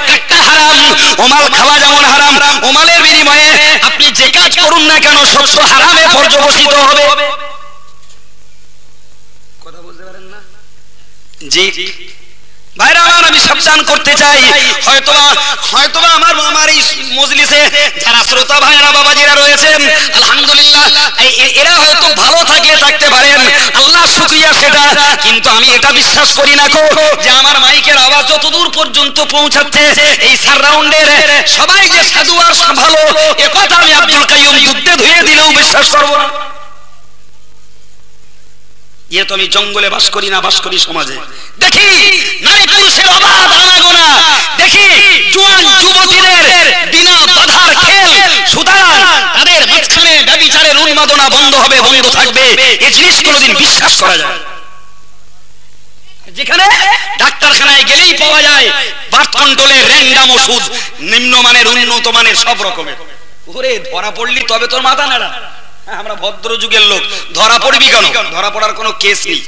কাটটা হারাম। ওমাল খাওয়া যেমন হারাম, ওমালের বিনিময়ে আপনি যে কাজ করুন না কেন সত্য হারামে পর্যবসিত হবে। কথা বুঝতে পারেন না? জি ভাইরা আমার, আমি সাবধান করতে চাই। হয়তোবা আমার এই মজলিসে যারা শ্রোতা ভাইরা বাবাজিরা রয়েছেন, আলহামদুলিল্লাহ, এরা হয়তো ভালো থাকতে পারেন, আল্লাহ শুকরিয়া সেটা। কিন্তু আমি এটা বিশ্বাস করি না যে আমার মাইকের আওয়াজ যতদূর পর্যন্ত পৌঁছাচ্ছে এই সারাউন্ডের সবাই যে সাধু আর ভালো, এ কথা আমি আব্দুল কাইয়ুম দুধে ধুয়ে দিলেও বিশ্বাস করব না। যেহেতু আমি জঙ্গলে বাস করি না, বাস করি সমাজে, দেখি নারী পুরুষের অবাধ আনাগোনা, দেখি জোয়ান যুবতীদের বিনা বাধার খেল। সুতরাং তাদের উন্মাদনা বন্ধ হবে, বন্ধ থাকবে, এই জিনিস কোনোদিন বিশ্বাস করা যায়। যেখানে ডাক্তারখানায় গেলেই পাওয়া যায় বার্থ কন্ট্রোলের র্যান্ডাম ওষুধ, নিম্নমানের উন্নত মানের সব রকমের। ওরে ধরা পড়লি তবে তোর মাথা নাড়া। আমরা ভদ্র যুগের লোক, ধরা পড়বি কেন? ধরা পড়ার কোনো কেস নেই,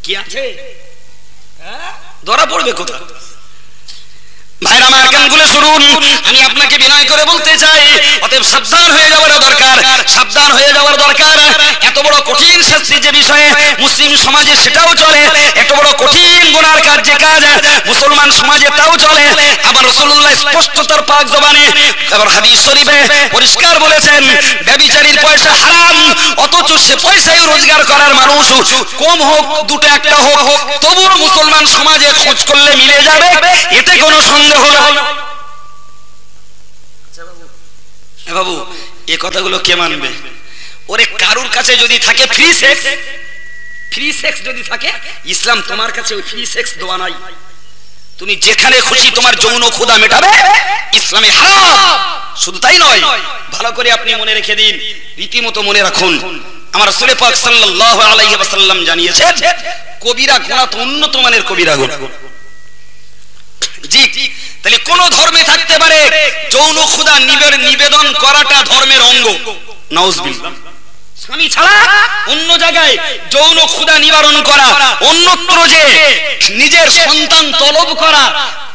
কি আছে? ধরা পড়বে কোথায়? ভাইরা আমার কানগুলো শুনুন, আমি আপনাকে বিনয় করে বলতে চাই, অতএব সাবধান হয়ে যাওয়ার দরকার, সাবধান হয়ে যাওয়ার দরকার। এত বড় কঠিন শাস্তি যে বিষয়ে মুসলিম সমাজে সেটাও চলে, এত বড় কঠিন গুনার কাজ যে কাজ মুসলমান সমাজে তাও চলে। আবার রাসূলুল্লাহ স্পষ্ট তার পাক জবানে আবার হাদিস শরীফে পরিষ্কার বলেছেন, ব্যভিচারীর পয়সা হারাম, অথচ সে পয়সাই রোজগার করার মানুষ, কম হোক দুটো একটা হোক, তবুও মুসলমান সমাজে খোঁজ করলে মিলে যাবে, এতে কোনো সন্দেহ নাই। বাবু এই কথাগুলো কে মানবে? ওরে কারুর কাছে যদি থাকে ফ্রি সেক্স, ফ্রি সেক্স যদি থাকে, ইসলাম তোমার কাছে ওই ফ্রি সেক্স দেওয়া নাই। তুমি যেখানে খুশি তোমার যৌন ক্ষুধা মেটাবে, ইসলামে হারাম। শুধু তাই নয়, ভালো করে আপনি মনে রেখে দিন, রীতিমতো মনে রাখুন, আমার রাসূল পাক সাল্লাল্লাহু আলাইহি ওয়াসাল্লাম জানিয়েছেন, কবিরা গুনাহ তো উন্নত মানের কবিরা গুনাহ। জি, তাহলে কোন ধর্মে থাকতে পারে যৌন ক্ষুধা নিবেদন করাটা ধর্মের অঙ্গ? নাউজুবিল্লাহ। স্বামী ছাড়া অন্য জায়গায় যৌন ক্ষুধা নিবারণ করা, অন্যত্র যে নিজের সন্তান তলব করা,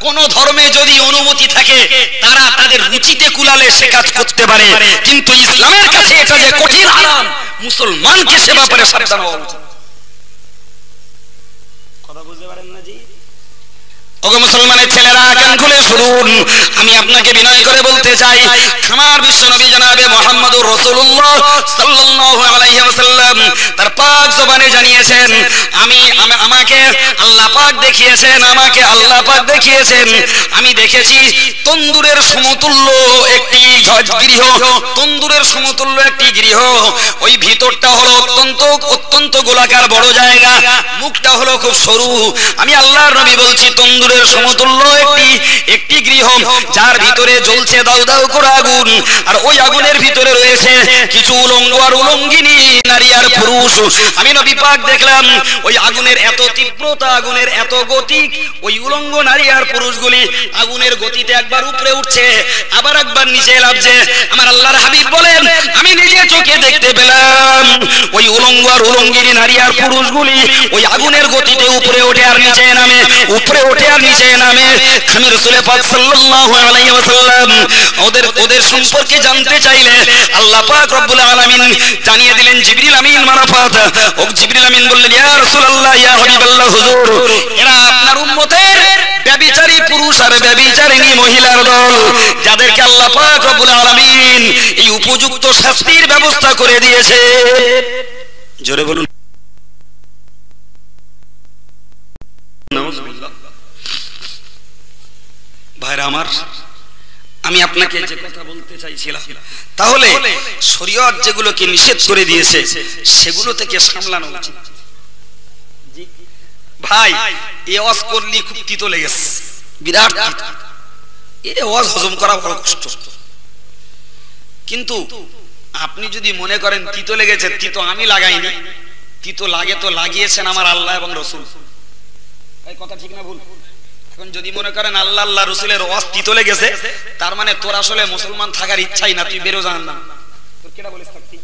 কোন ধর্মে যদি অনুমতি থাকে তারা তাদের রুচিতে কুলালে সে কাজ করতে পারে, কিন্তু ইসলামের কাছে এটা যে কঠিন হারাম, মুসলমানকে সে ব্যাপারে সাবধান হওয়া উচিত। কথা বুঝতে পারেন না জি? ওগো মুসলমানের ছেলেরা, কান খুলে শুনুন, আমি আপনাকে বিনয় করে বলতে চাই, আমার বিশ্বনবী জনাবে মুহাম্মদুর রাসূলুল্লাহ সাল্লাল্লাহু আলাইহি ওয়াসাল্লাম তার পাক জবানে জানিয়েছেন, আমাকে আল্লাহ পাক দেখিয়েছেন, আমাকে আল্লাহ পাক দেখিয়েছেন, আমি দেখেছি তন্দুরের সমতুল্য একটি গৃহ, তন্দুরের সমতুল্য একটি গৃহ, ওই ভিতরটা হলো অত্যন্ত গোলাকার বড় জায়গা, মুখটা হলো খুব সরু। আমি আল্লাহর নবী বলছি, তন্দুরের সমতুল্য একটি গৃহ, যার ভিতরে জ্বলছে দাউ দাউ করে আগুন, আর ওই আগুনের ভিতরে রয়েছে কিছু উলঙ্গ আর উলঙ্গিনী নারী আর পুরুষ। আমি নবী পাক দেখলাম ওই আগুনের এত তীব্রতা, আগুনের এত গতি, ওই উলঙ্গ নারী আর পুরুষগুলি আগুনের গতিতে একবার উপরে উঠছে, আবার একবার নিচে নামছে। আমার আল্লাহর হাবিব বলেন, আমি নিজে চোখে দেখতে পেলাম ওই উলঙ্গ আর উলঙ্গিনী নারী আর পুরুষগুলি ওই আগুনের গতিতে উপরে ওঠে আর নিচে নামে, উপরে ওঠে আর নিচে নামে। আমি রাসূল পাক সাল্লাল্লাহু আলাইহি ওয়াসাল্লাম ওদের সম্পর্কে জানতে চাইলে আল্লাহ পাক রব্বুল আলামিন জানিয়ে দিলেন জিবরিল আমিন মারফত। ও জিবরিল আমিন বললেন, ইয়া রাসূলুল্লাহ, ইয়া হাবিবাল্লাহ, হুজুর, এরা আপনার উম্মতের ব্যভিচারী পুরুষ আর ব্যভিচারিণী মহিলার দল, যাদেরকে আল্লাহ পাক রব্বুল আলামিন এই উপযুক্ত শাস্তির ব্যবস্থা করে দিয়েছে। জোরে বলুন নাউজুবিল্লাহ। ভাইরা আমার, আমি আপনাকে যে কথা বলতে চাইছিলাম, তাহলে শরীয়ত যেগুলোকে নিষেধ করে দিয়েছে সেগুলো থেকে সামলানো উচিত। ভাই এই ওয়াজ করলি খুব তিতো লেগেছে, বিরাট তিতো, এই ওয়াজ হজম করা বড় কষ্ট। কিন্তু আপনি যদি মনে করেন তিতো লেগেছে, তিতো আমি লাগাইনি, তিতো লাগে তো লাগিয়েছেন আমার আল্লাহ এবং রাসূল। এই কথা ঠিক না ভুল? এখন যদি মনে করেন আল্লাহ আল্লাহ রাসূলের ওয়াজ তিতো লেগেছে, তার মানে তোর আসলে মুসলমান থাকার ইচ্ছাই না, তুই বেরো জাহান্নাম। তোর কেডা বলিস থাকতি?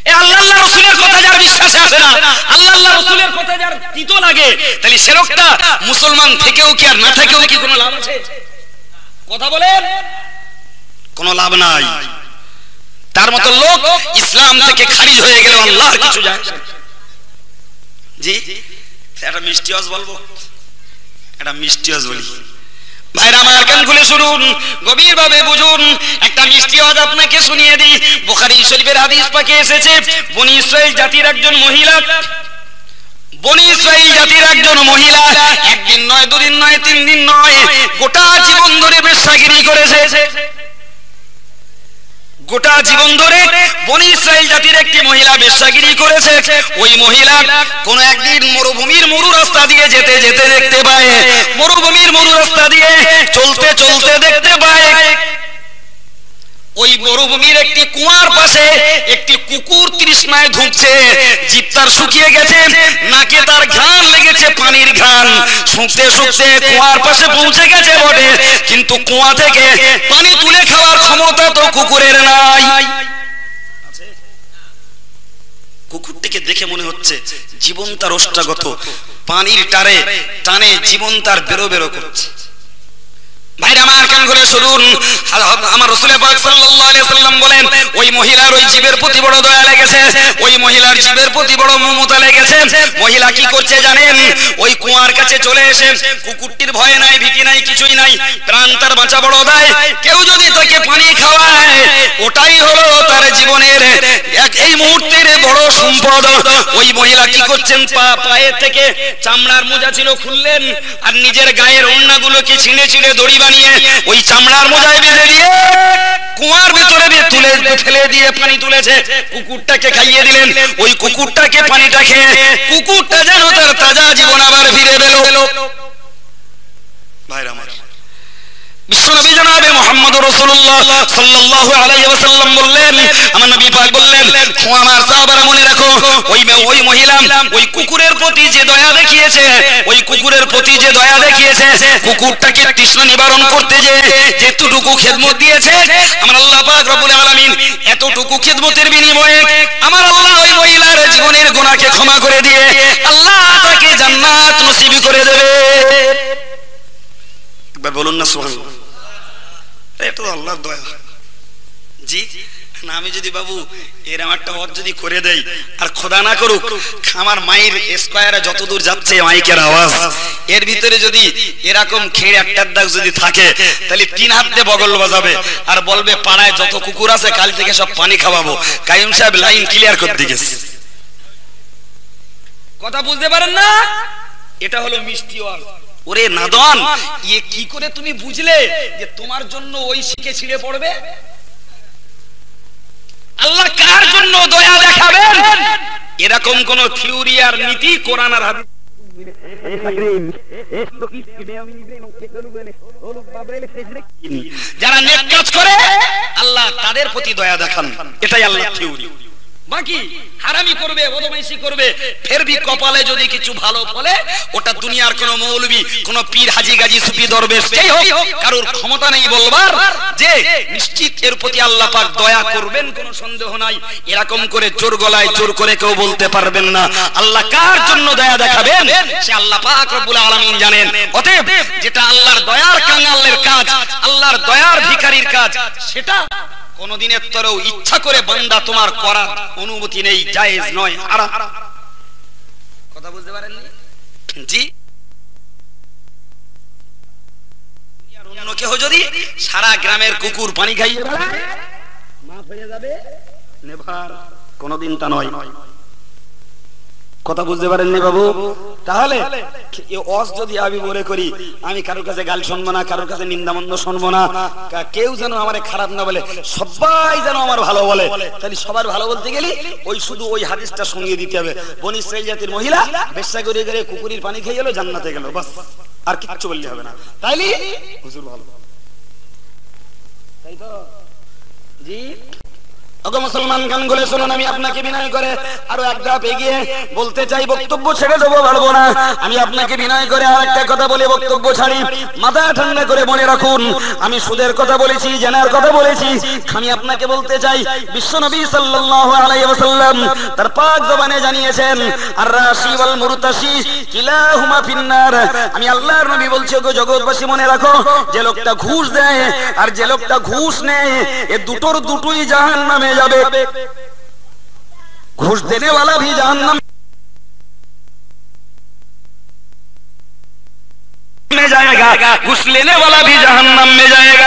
এই আল্লাহ আল্লাহ রাসূলের কথা যার বিশ্বাসে আসে না, আল্লাহ আল্লাহ রাসূলের কথা যার তিতো লাগে, তাহলে সে লোকটা মুসলমান থেকেও কি আর না থেকেও কি কোনো লাভ আছে? কথা বলেন, কোনো লাভ নাই। তার মতো লোক ইসলাম থেকে খারিজ হয়ে গেল, আল্লাহর কিছু যায় না। জি, একটা মিষ্টি ওয়াজ বলবো, একটা মিষ্টি ওয়াজ বলি। ভাইরা আমার, কান খুলে শুনুন, গভীর ভাবে বুঝুন। একটা মিষ্টি ওয়াজ আপনাকে শুনিয়ে দিই। বুখারী শরীফের হাদিস পাকে এসেছে, বনি ইসরাইল জাতির একজন মহিলা, বনি ইসরাইল জাতির একজন মহিলা একদিন নয়, দুদিন নয়, 3 দিন নয়, গোটা জীবন ধরে বেশ্যাগিরি করেছে। গোটা জীবন ধরে বনি ইসরাইল জাতির একটি মহিলা বেশ্যাগিরি করেছে। ওই মহিলা কোন একদিন মরুভূমির মরু রাস্তা দিয়ে যেতে যেতে দেখতে পায়, মরুভূমির মরু রাস্তা দিয়ে চলতে চলতে দেখতে পায় ওই মরুভূমির একটি কুয়ার পাশে একটি কুকুর তৃষ্ণায় ধুঁকছে, জিভ তার শুকিয়ে গেছে, নাকে তার ঘ্রাণ লেগেছে, পানির ঘ্রাণ, শুকতে শুকতে কুয়ার পাশে পৌঁছে গেছে বটে, কিন্তু কুয়া থেকে পানি তুলে খাওয়ার ক্ষমতা তো কুকুরের নাই। কুকুরটিকে দেখে মনে হচ্ছে জীবন তার ওষ্ঠাগত, পানির টানে জীবন তার বেরো বেরো করছে। ভাইরা আমার কান করে শুনুন, আমার রাসূল পাক সাল্লাল্লাহু আলাইহি ওয়াসাল্লাম বলেন ওই মহিলার ওই জীবের প্রতি বড় দয়া লেগেছে, ওই মহিলার জীবের প্রতি বড় মমতা লেগেছে। মহিলা কি করছে জানেন? ওই কুয়ার কাছে চলে এসে, কুকুরটির ভয় নাই, ভীতি নাই, কিছুই নাই, প্রাণ তার বাঁচা বড় দায়, কেউ যদি তাকে পানি খাওয়ায় ওটাই হলো তার জীবনের এই মুহূর্তের বড় সম্পদ। ওই মহিলা কি করছেন? পায়ে থেকে চামড়ার মোজা ছিল খুললেন, আর নিজের গায়ের ওড়নাগুলোকে ছিঁড়ে ছিঁড়ে দড়ি বানিয়ে ওই চামড়ার মোজায় বেঁধে দিয়ে কুয়ার ভিতরে তুলে ফেলে দিয়ে পানি তুলেছে, কুকুরটাকে খাইয়ে দিলেন। ওই কুকুরটাকে পানিটা খেয়ে কুকুরটা যেন তার তাজা জীবন আবার ফিরে পেল। ভাইরা আমার, বিশ্বনবী জনাবে মুহাম্মদুর রাসূলুল্লাহ সাল্লাল্লাহু আলাইহি ওয়াসাল্লাম বললেন, আমার নবী পাক বললেন, আমার সাহাবারা মনে রাখো, ওই মহিলা ওই কুকুরের প্রতি যে দয়া দেখিয়েছে, ওই কুকুরের প্রতি যে দয়া দেখিয়েছে, কুকুরটাকে তৃষ্ণা নিবারণ করতে যে যেটুকু খেদমত দিয়েছে, আমার আল্লাহ পাক রব্বুল আলামিন এতটুকু খেদমতের বিনিময়ে আমার আল্লাহ ওই মহিলার জীবনের গুনাহকে ক্ষমা করে দিয়ে আল্লাহ তাকে জান্নাত নসিব করে দেবে। একবার বলুন না সুবহানাল্লাহ। এটা তো আল্লাহর দয়া। জি না, আমি যদি বাবু এরকম একটা ওয়াজ যদি করে দেই, আর খোদা না করুক আমার মাইর স্কয়ারে যত দূর যাচ্ছে মাইকের আওয়াজ, এর ভিতরে যদি এরকম খেড়ে একটার দাগ যদি থাকে, তাহলে 3 হাত দিয়ে বগল বাজাবে আর বলবে পাড়ায় যত কুকুর আছে কাল থেকে সব পানি খাওয়াবো। কাইম সাহেব লাইন ক্লিয়ার করে দিয়ে গেছে। কথা বুঝতে পারেন না? এটা হলো মিষ্টি ওয়াজ। ওরে নাদন, ইয়ে কি করে তুমি বুঝলে যে তোমার জন্য ওই শিখে ছিঁড়ে পড়বে? আল্লাহ কার জন্য দয়া দেখাবেন এরকম কোন থিওরি আর নীতি কোরআন আর হাদিস যারা নেক কাজ করে আল্লাহ তাদের প্রতি দয়া দেখান, এটাই আল্লাহর থিওরি। বাকি হারামি করবে, বদমাইশি করবে, ফেরবি কপালে যদি কিছু ভালো ফলে, ওটা দুনিয়ার কোন মৌলবি, কোন পীর, হাজি, গাজী, সুফি, দরবেশ যেই হোক, কারোর ক্ষমতা নেই বলবার যে নিশ্চিত এর প্রতি আল্লাহ পাক দয়া করবেন, কোনো সন্দেহ নাই। এরকম করে জোর গলায় জোর করে কেউ বলতে পারবেন না। আল্লাহ কার জন্য দয়া দেখাবেন সে আল্লাহ পাক রব্বুল আলামিন জানেন। অতএব যেটা আল্লাহর দয়ার কাঙ্গালের কাজ, আল্লাহর দয়ার ভিখারির কাজ, সেটা কোনদিনের তরেও ইচ্ছা করে বান্দা তোমার করার অনুমতি নেই, জায়েজ নয়, হারাম। কথা বুঝতে পারেননি? জি, অন্য কেউ যদি সারা গ্রামের কুকুর পানি খাইয়ে বেড়ায়, মাফ হয়ে যাবে, নেভার, কোনদিন তা নয়। কথা বুঝতে পারেননি বাবু? তাহলে ওয়াজ যদি আমি মনে করি আমি কারোর কাছে গাল শুনবো না, কারোর কাছে নিন্দামন্দ শুনবো না, কেউ যেন আমার খারাপ না বলে, সবাই যেন আমার ভালো বলে, তাহলে সবার ভালো বলতে গেলে ওই শুধু ওই হাদিসটা শুনিয়ে দিতে হবে, বনি ইসরাইল জাতির মহিলা বেশ্যা করে করে কুকুরের পানি খেয়ে গেল, জান্নাতে গেল, বাস, আর কিচ্ছু বললে হবে না। তাইলে হুজুর ভালো, তাই তো? জি ওগো মুসলমান, গান গলে শুনুন, আমি আপনাকে বিনয় করে আরো এক ধাপ এগিয়ে বলতে চাই, বক্তব্য ছেড়ে দেবো, পারবো না। আমি আপনাকে বিনয় করে আর একটা কথা বলে বক্তব্য ছাড়ি। মাথা ঠান্ডা করে মনে রাখুন, আমি সুদের কথা বলেছি, জেনার কথা বলেছি। আমি আপনাকে বলতে চাই, বিশ্বনবী সাল্লাল্লাহু আলাইহি ওয়াসাল্লাম তার পাক জবানে জানিয়েছেন, আর রাশি ওয়াল মুরতাশি কিলাহুমা ফিন্নার। আমি আল্লাহর নবী বলছি, ওগো জগৎবাসী মনে রাখো, যে লোকটা ঘুষ দেয় আর যে লোকটা ঘুষ নেয়, এ দুটোই জাহান্নামে যাবে। ঘুষ দেने वाला भी जहन्नम में जाएगा, घूस लेने वाला भी जहन्नम में जाएगा।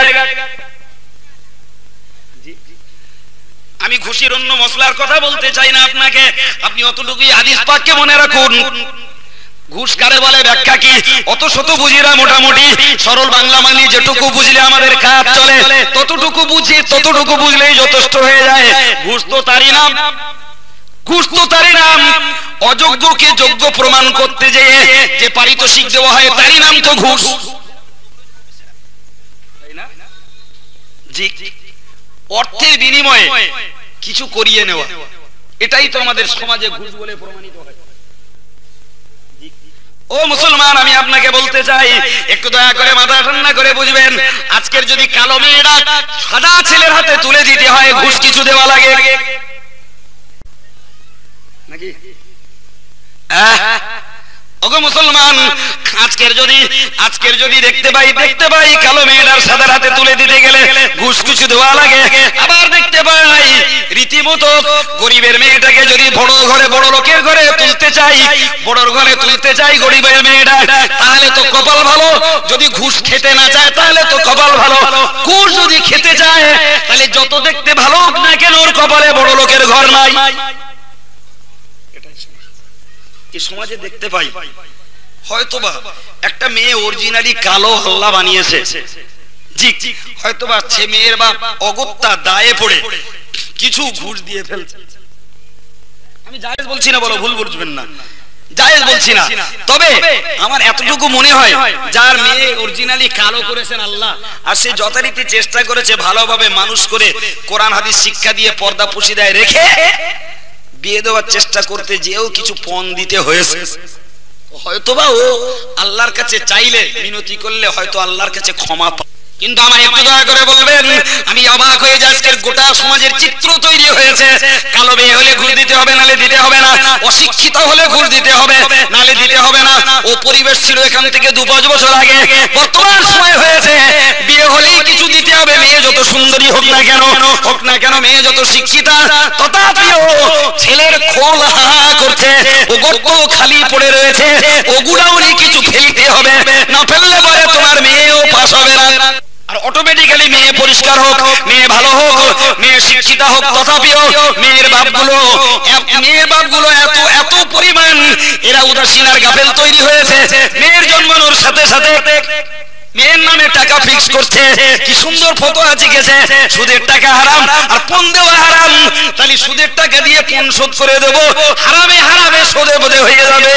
আমি ঘুষের অন্য মশলার কথা বলতে চাই না আপনাকে, আপনি অতটুকুই হাদিস পাককে মনে রাখুন। ঘুষ কারে বলে, ব্যাখ্যা কি, অত শত বুঝিরা মোটামুটি সরল বাংলা মানি যেটুকু বুঝলে আমাদের কাজ চলে, ততটুকু বুঝি, ততটুকু বুঝলেই যথেষ্ট হয়ে যায়। ঘুষ তো তারই নাম, ঘুষ তো তারই নাম। অযোগ্যকে যোগ্য প্রমাণ করতে যেয়ে যে পারিতোষিক দেওয়া হয়, তারই নাম তো ঘুষ। জি, অর্থের বিনিময়ে কিছু করিয়ে নেওয়া, এটাই তো আমাদের সমাজে ঘুষ বলে প্রমাণিত হয়। ও মুসলমান, আমি আপনাকে বলতে চাই, একটু দয়া করে মাথা ঠান্ডা করে বুঝবেন, আজকের যদি কালো মেয়েরা সাদা ছেলের হাতে তুলে দিতে হয়, ঘুষ কিছু দেওয়া লাগে নাকি? ওগো মুসলমান, আজকের যদি দেখতে পাই কালো মেয়েটার সাদা হাতে তুলে দিতে গেলে ঘুষ কিছু দেওয়া লাগে। আবার দেখতে পাই রীতিমতো গরিবের মেয়েটাকে যদি বড় ঘরে বড় লোকের ঘরে তুলতে চাই গরিবের মেয়েটা, তাহলে তো কপাল ভালো। যদি ঘুষ খেতে না চায় তাহলে তো কপাল ভালো। ঘুষ যদি খেতে চায় তাহলে যত দেখতে ভালো হোক না কেন ওর কপালে বড় লোকের ঘর নাই। এই সমাজে দেখতে পাই, হয়তোবা একটা মেয়ে অরিজিনালি কালো আল্লাহ বানিয়েছে, জি হয়তোবা সে মেয়ের বাপ অগত্যা দায়ে পড়ে কিছু ঘুষ দিয়ে ফেলছে। আমি জায়েজ বলছি না, বলো ভুল বুঝবেন না, জায়েজ বলছি না। তবে আমার এতটুকু মনে হয়, যার মেয়ে অরিজিনালি কালো করেছেন আল্লাহ, আর সে যথারীতি চেষ্টা করেছে ভালোভাবে মানুষ করে কোরআন হাদিস শিক্ষা দিয়ে পর্দা পুশিদায় রেখে বিয়ে দেওয়ার চেষ্টা করতে যেও কিছু পণ দিতে হয়েছে, হয়তোবা ও আল্লাহর কাছে চাইলে মিনতি করলে হয়তো আল্লাহর কাছে ক্ষমা পায়। কিন্তু আমার একটু দয়া করে বলবেন, আমি অবাক হয়ে যাই, আজকের গোটা সমাজের চিত্র তৈরি হয়েছে, কালো মেয়ে হলে ঘুষ দিতে হবে নালে দিতে হবে না, অশিক্ষিত হলে ঘুষ দিতে হবে নালে দিতে হবে না। ও পরিবেশ ছিল এখান থেকে 2-5 বছর আগে, বর্তমান সময় হয়েছে বিয়ে হলেই কিছু দিতে হবে। মেয়ে যত সুন্দরী হোক না কেন, মেয়ে যত শিক্ষিতা, তথাপিও ছেলের খোল হা করছে, ও গর্ত খালি পড়ে রয়েছে, ওগুলাও কিছু ফেলতে হবে, না ফেললে পরে তোমার মেয়েও পাস হবে না। আর অটোমেটিক্যালি মেয়ে পরিষ্কার হোক, মেয়ে ভালো হোক, মেয়ে শিক্ষিতা হোক, তথাপিও মেয়ের বাপগুলো এত পরিমাণ এরা উদাসীন আর গাফেল তৈরি হয়েছে। মেয়ের জন্মানোর সাথে সাথে মেয়ের নামে টাকা ফিক্স করছে, কি সুন্দর ফতোয়া শিখেছে, সুদের টাকা হারাম আর পণ দেওয়া হারাম, তাহলে সুদের টাকা দিয়ে পণ শোধ করে দেবো, হারামে সুদে বোধে হয়ে যাবে।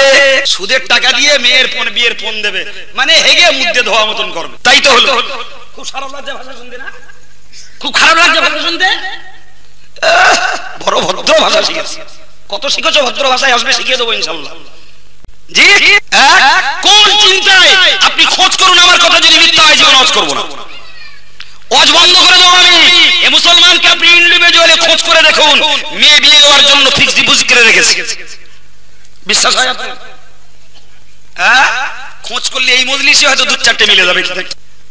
সুদের টাকা দিয়ে মেয়ের বিয়ের পণ দেবে, মানে হেগে মুদ্দে ধোয়া মতন করবে, তাই তো হলো। খুব খারাপ লাগছে ভাষা শুনতে না? খুব খারাপ লাগছে ভাষা শুনতে? বড় ভদ্র ভাষা শিখেছি। কত শিখেছো ভদ্র ভাষায়? আসবে শিখিয়ে দেবো ইনশাআল্লাহ। জি, কোন চিন্তায় আপনি খোঁজ করুন, আমার কথা যদি মিথ্যা হয় জীবন ওয়াজ করব না, ওয়াজ বন্ধ করে দেবো আমি। এই মুসলমানকে আপনি ইন্ডিভিজুয়ালি খোঁজ করে দেখুন, মেয়ে বিয়ে দেওয়ার জন্য ফিক্সড ডিপোজিট করে রেখেছে। বিশ্বাস হয় আপনার? খোঁজ করলে এই মজলিসে হয়তো 2-4টে মিলে যাবে।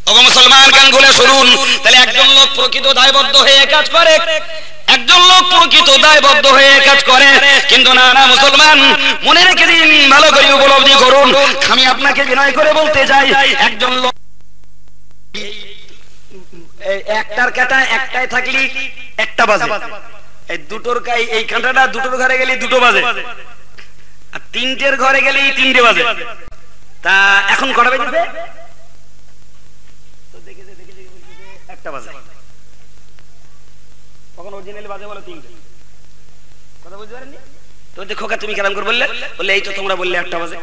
ওগো মুসলমান, কান খুলে শুনুন, তাহলে একজন লোক প্রকৃত দায়বদ্ধ হয়ে কাজ করে, কিন্তু না মুসলমান, মনে রেখে দিন, ভালো করে উপলব্ধি করুন। আমি আপনাকে বিনয় করে বলতে চাই, একজন লোক একটার কাটা একটাই থাকলি একটা বাজে, এই দুটোর এই কাঁটাটা দুটোর ঘরে গেলে 2টো বাজে, আর 3টের ঘরে গেলে 3টে বাজে। তা এখন কটা বেজেছে? একটা বাজে। কখন অরিজিনালি বাজে বলো? 3টে। কথা বুঝতে পারেননি তো? দেখো তুমি কেরাম করে বললে এই তো তোমরা বললে 1টা বাজে,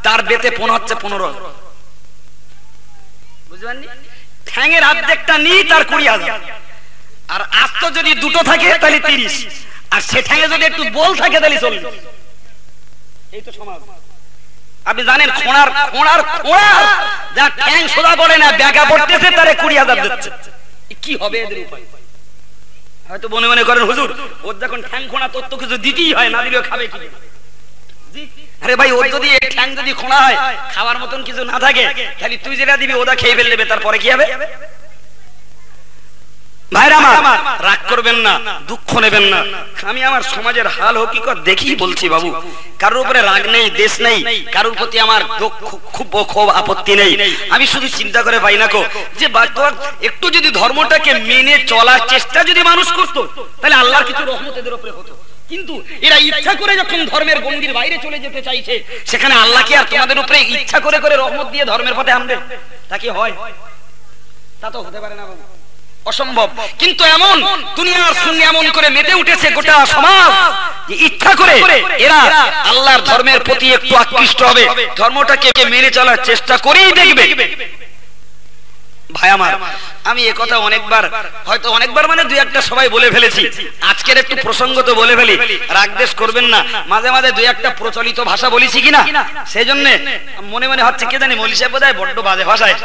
তার বেতে 15 হচ্ছে 15। বুঝতে পারেননি? ঠ্যাঙের অর্ধেকটা নিই, তার 20,000। আর আস্ত যদি 2টো থাকে তাহলে 30, আর সে ঠ্যাঙে যদি একটু বল থাকে তাহলে 40। এই তো সমাজ। আপনি জানেন খোঁড়ার যা ঠ্যাং সোজা পড়ে না, ব্যাগা পড়তেছে, তারে 20,000 দিচ্ছে। কি হবে এদের উপায়? হয়তো মনে মনে করেন, হুজুর ওর যখন ঠ্যাং খোঁড়া তোর তো কিছু দিতেই হয়, না দিলেও খাবে কি? আরে ভাই, ওর যদি ঠ্যাং যদি খোঁড়া হয়, খাওয়ার মতন কিছু না থাকে, তাহলে তুই যেটা দিবি ওটা খেয়ে ফেলবে, তারপরে কি হবে? ভাইরা আমার, রাগ করবেন না, দুঃখ নেবেন না। আমি আমার সমাজের হাল হকিকত দেখি বলছি বাবু, কারোর উপরে রাগ নেই, দেশ নেই, কারোর প্রতি আমার খুব আপত্তি নেই। আমি শুধু চিন্তা করে পাই না যে একটু যদি ধর্মটাকে মেনে চলার চেষ্টা যদি মানুষ করতো, তাহলে আল্লাহর কিছু রহমত এদের উপরে হতো। কিন্তু এরা ইচ্ছা করে যখন ধর্মের গণ্ডির বাইরে চলে যেতে চাইছে, সেখানে আল্লাহ কি আর তোমাদের উপরে ইচ্ছা করে রহমত দিয়ে ধর্মের পথে আনবে? তা কি হয়? তা তো হতে পারে না বাবু, অসম্ভব। কিন্তু এমন দুনিয়ার সঙ্গে এমন করে মেতে উঠেছে গোটা সমাজ যে ইচ্ছা করে এরা আল্লাহর ধর্মের প্রতি একটু আকৃষ্ট হবে, ধর্মটাকে মেনে চলার চেষ্টা করেই দেখবে। ভাই আমার, আমি এ কথা অনেকবার, হয়তো অনেকবার মানে দুই একটা সবাই বলে ফেলেছি, আজকের একটু প্রসঙ্গ তো বলে ফেলি, রাগদেশ করবেন না। মাঝে মাঝে দুই একটা প্রচলিত ভাষা বলেছি কিনা, সেই জন্য মনে মনে হচ্ছে কে জানি মৌলী সাহেব বোধহয় বড্ড বাজে ভাষায়।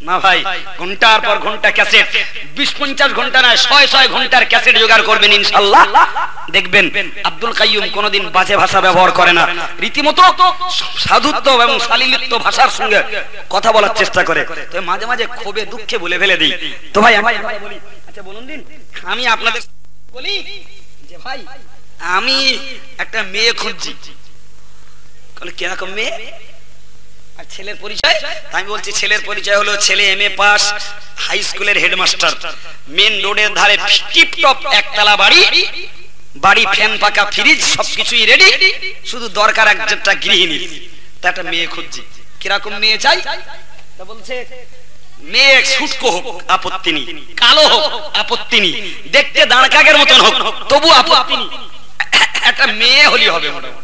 না ভাই, ঘন্টার পর ঘন্টা ক্যাসেট, 20-50 ঘন্টা নয়, 100 ঘন্টার ক্যাসেট জোগাড় করবেন ইনশাআল্লাহ, দেখবেন আব্দুল কাইয়ুম কোনোদিন বাজে ভাষা ব্যবহার করে না, রীতিমতো সাধুত্ব এবং শালীনত্ব ভাষার সঙ্গে কথা বলার চেষ্টা করে। তো মাঝে মাঝে ক্ষোভে দুঃখে বলে ফেলে দিই। তো ভাই আমি বলি, আচ্ছা বলুন দিন, আমি আপনাদের বলি যে ভাই আমি একটা মেয়ে খুঁজছি। কিরকম মেয়ে? আর ছেলের পরিচয়? আমি বলছি ছেলের পরিচয় হলো ছেলে এমএ পাস, হাই স্কুলের হেডমাস্টার, মেন রোডের ধারে টিপটপ একতলা বাড়ি, বাড়ি ফ্যান পাকা ফ্রিজ সবকিছুই রেডি, শুধু দরকার একটা গৃহিণী। তা একটা মেয়ে খুঁজছি। কিরকম মেয়ে চাই? তা বলছে মেয়ে শুটকো হোক আপত্তি নেই, কালো হোক আপত্তি নেই, দেখতে দাঁড় কাকের মতন হোক তবু আপত্তি নেই, একটা মেয়ে হলি হবে মোটামুটি।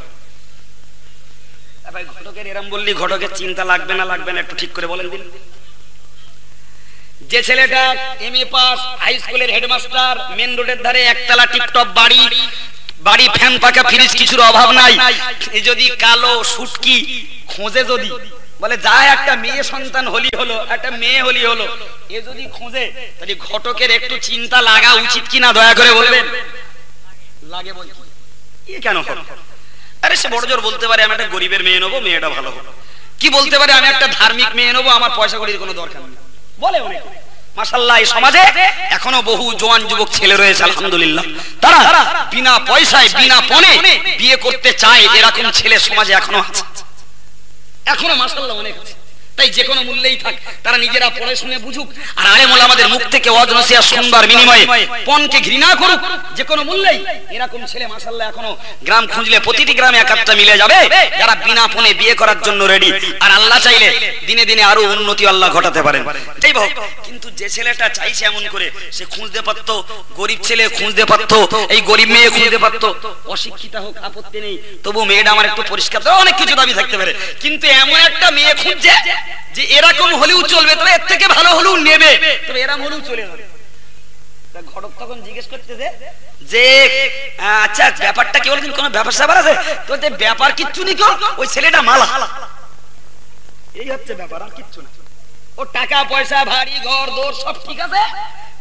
ভাই ঘটকের এরম বললি ঘটকের চিন্তা লাগবে না লাগবে না একটু ঠিক করে বলেন দিন। যে ছেলেটা এমএ পাস, হাই স্কুলের হেডমাস্টার, মেন রোডের ধারে একতলা টিপটপ বাড়ি, বাড়ি ফ্যান পাকা ফ্রিজ কিছুর অভাব নাই, যদি কালো শুটকি খোঁজে, যদি বলে যায় একটা মেয়ে সন্তান হলি হলো, একটা মেয়ে হলি হলো, এ যদি খোঁজে তাহলে ঘটকের একটু চিন্তা লাগা উচিত কিনা দয়া করে বলবেন? লাগে বলছি এ কেন হলো? আরে সে বড় জোর বলতে পারে আমি একটা গরিবের মেয়ে নেবো, মেয়েটা ভালো হবে, কি বলতে পারে আমি একটা ধার্মিক মেয়ে নেবো, আমার পয়সা কড়ির কোনো দরকার নেই, বলে অনেক। মাশাআল্লাহ এই সমাজে এখনো বহু জওয়ান যুবক ছেলে রয়েছে আলহামদুলিল্লাহ, তারা বিনা পয়সায় বিনা পণে বিয়ে করতে চায়, এরকম ছেলে সমাজে এখনো আছে, এখনো মাশাআল্লাহ অনেক আছে। তাই যে কোনো মূল্যেই থাক, তারা নিজেরা পড়ে শুনে বুঝুক, আর আলেম ওলামাদের মুখ থেকে ওয়াজ নসিহত শুনবার বিনিময়ে পণকে ঘৃণা করুক যে কোনো মূল্যেই। এরকম ছেলে মাশাআল্লাহ এখনো গ্রাম খুঁজলে প্রতিটি গ্রামে এক একটা মিলে যাবে, যারা বিনা পণে বিয়ে করার জন্য রেডি। আর আল্লাহ চাইলে দিনে দিনে আরো উন্নতি আল্লাহ ঘটাতে পারেন। তাই হোক, কিন্তু যে ছেলেটা চাইছে এমন করে, সে খুঁজতে পারতো, গরিব ছেলে খুঁজতে পারতো, এই গরিব মেয়ে খুঁজতে পারতো, অশিক্ষিতা হোক আপত্তি নেই, তবু মেয়েটা আমার একটু পরিষ্কার, অনেক কিছু দাবি থাকতে পারে, কিন্তু এমন একটা মেয়ে খুঁজছে যে এরকম হলেও চলবে, তবে এর থেকে ভালো হলেও নেবে, তবে এরকম হলেও চলে যাবে। ঘটক তখন জিজ্ঞেস করতেছে যে আচ্ছা ব্যাপারটা কি, বলছেন কোন ব্যাপার স্যাপার আছে? তো ব্যাপার কিচ্ছু নেই, ওই ছেলেটা মালা, এই হচ্ছে ব্যাপার, আর কিচ্ছু না। ও টাকা পয়সা বাড়ি ঘর দোর সব ঠিক আছে,